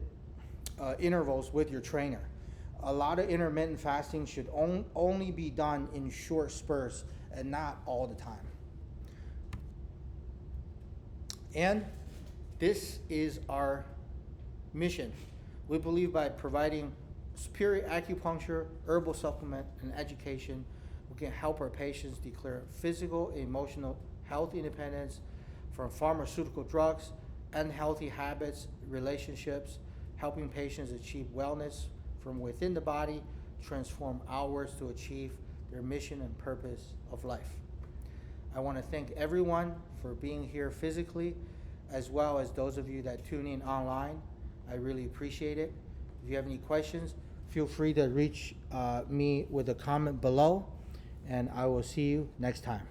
intervals with your trainer. A lot of intermittent fasting should only be done in short spurts and not all the time. And this is our mission. We believe by providing superior acupuncture, herbal supplement, and education, we can help our patients declare physical and emotional health independence from pharmaceutical drugs, unhealthy habits, relationships, helping patients achieve wellness from within the body, transform outwards to achieve their mission and purpose of life. I want to thank everyone for being here physically, as well as those of you that tune in online. I really appreciate it. If you have any questions, feel free to reach me with a comment below, and I will see you next time.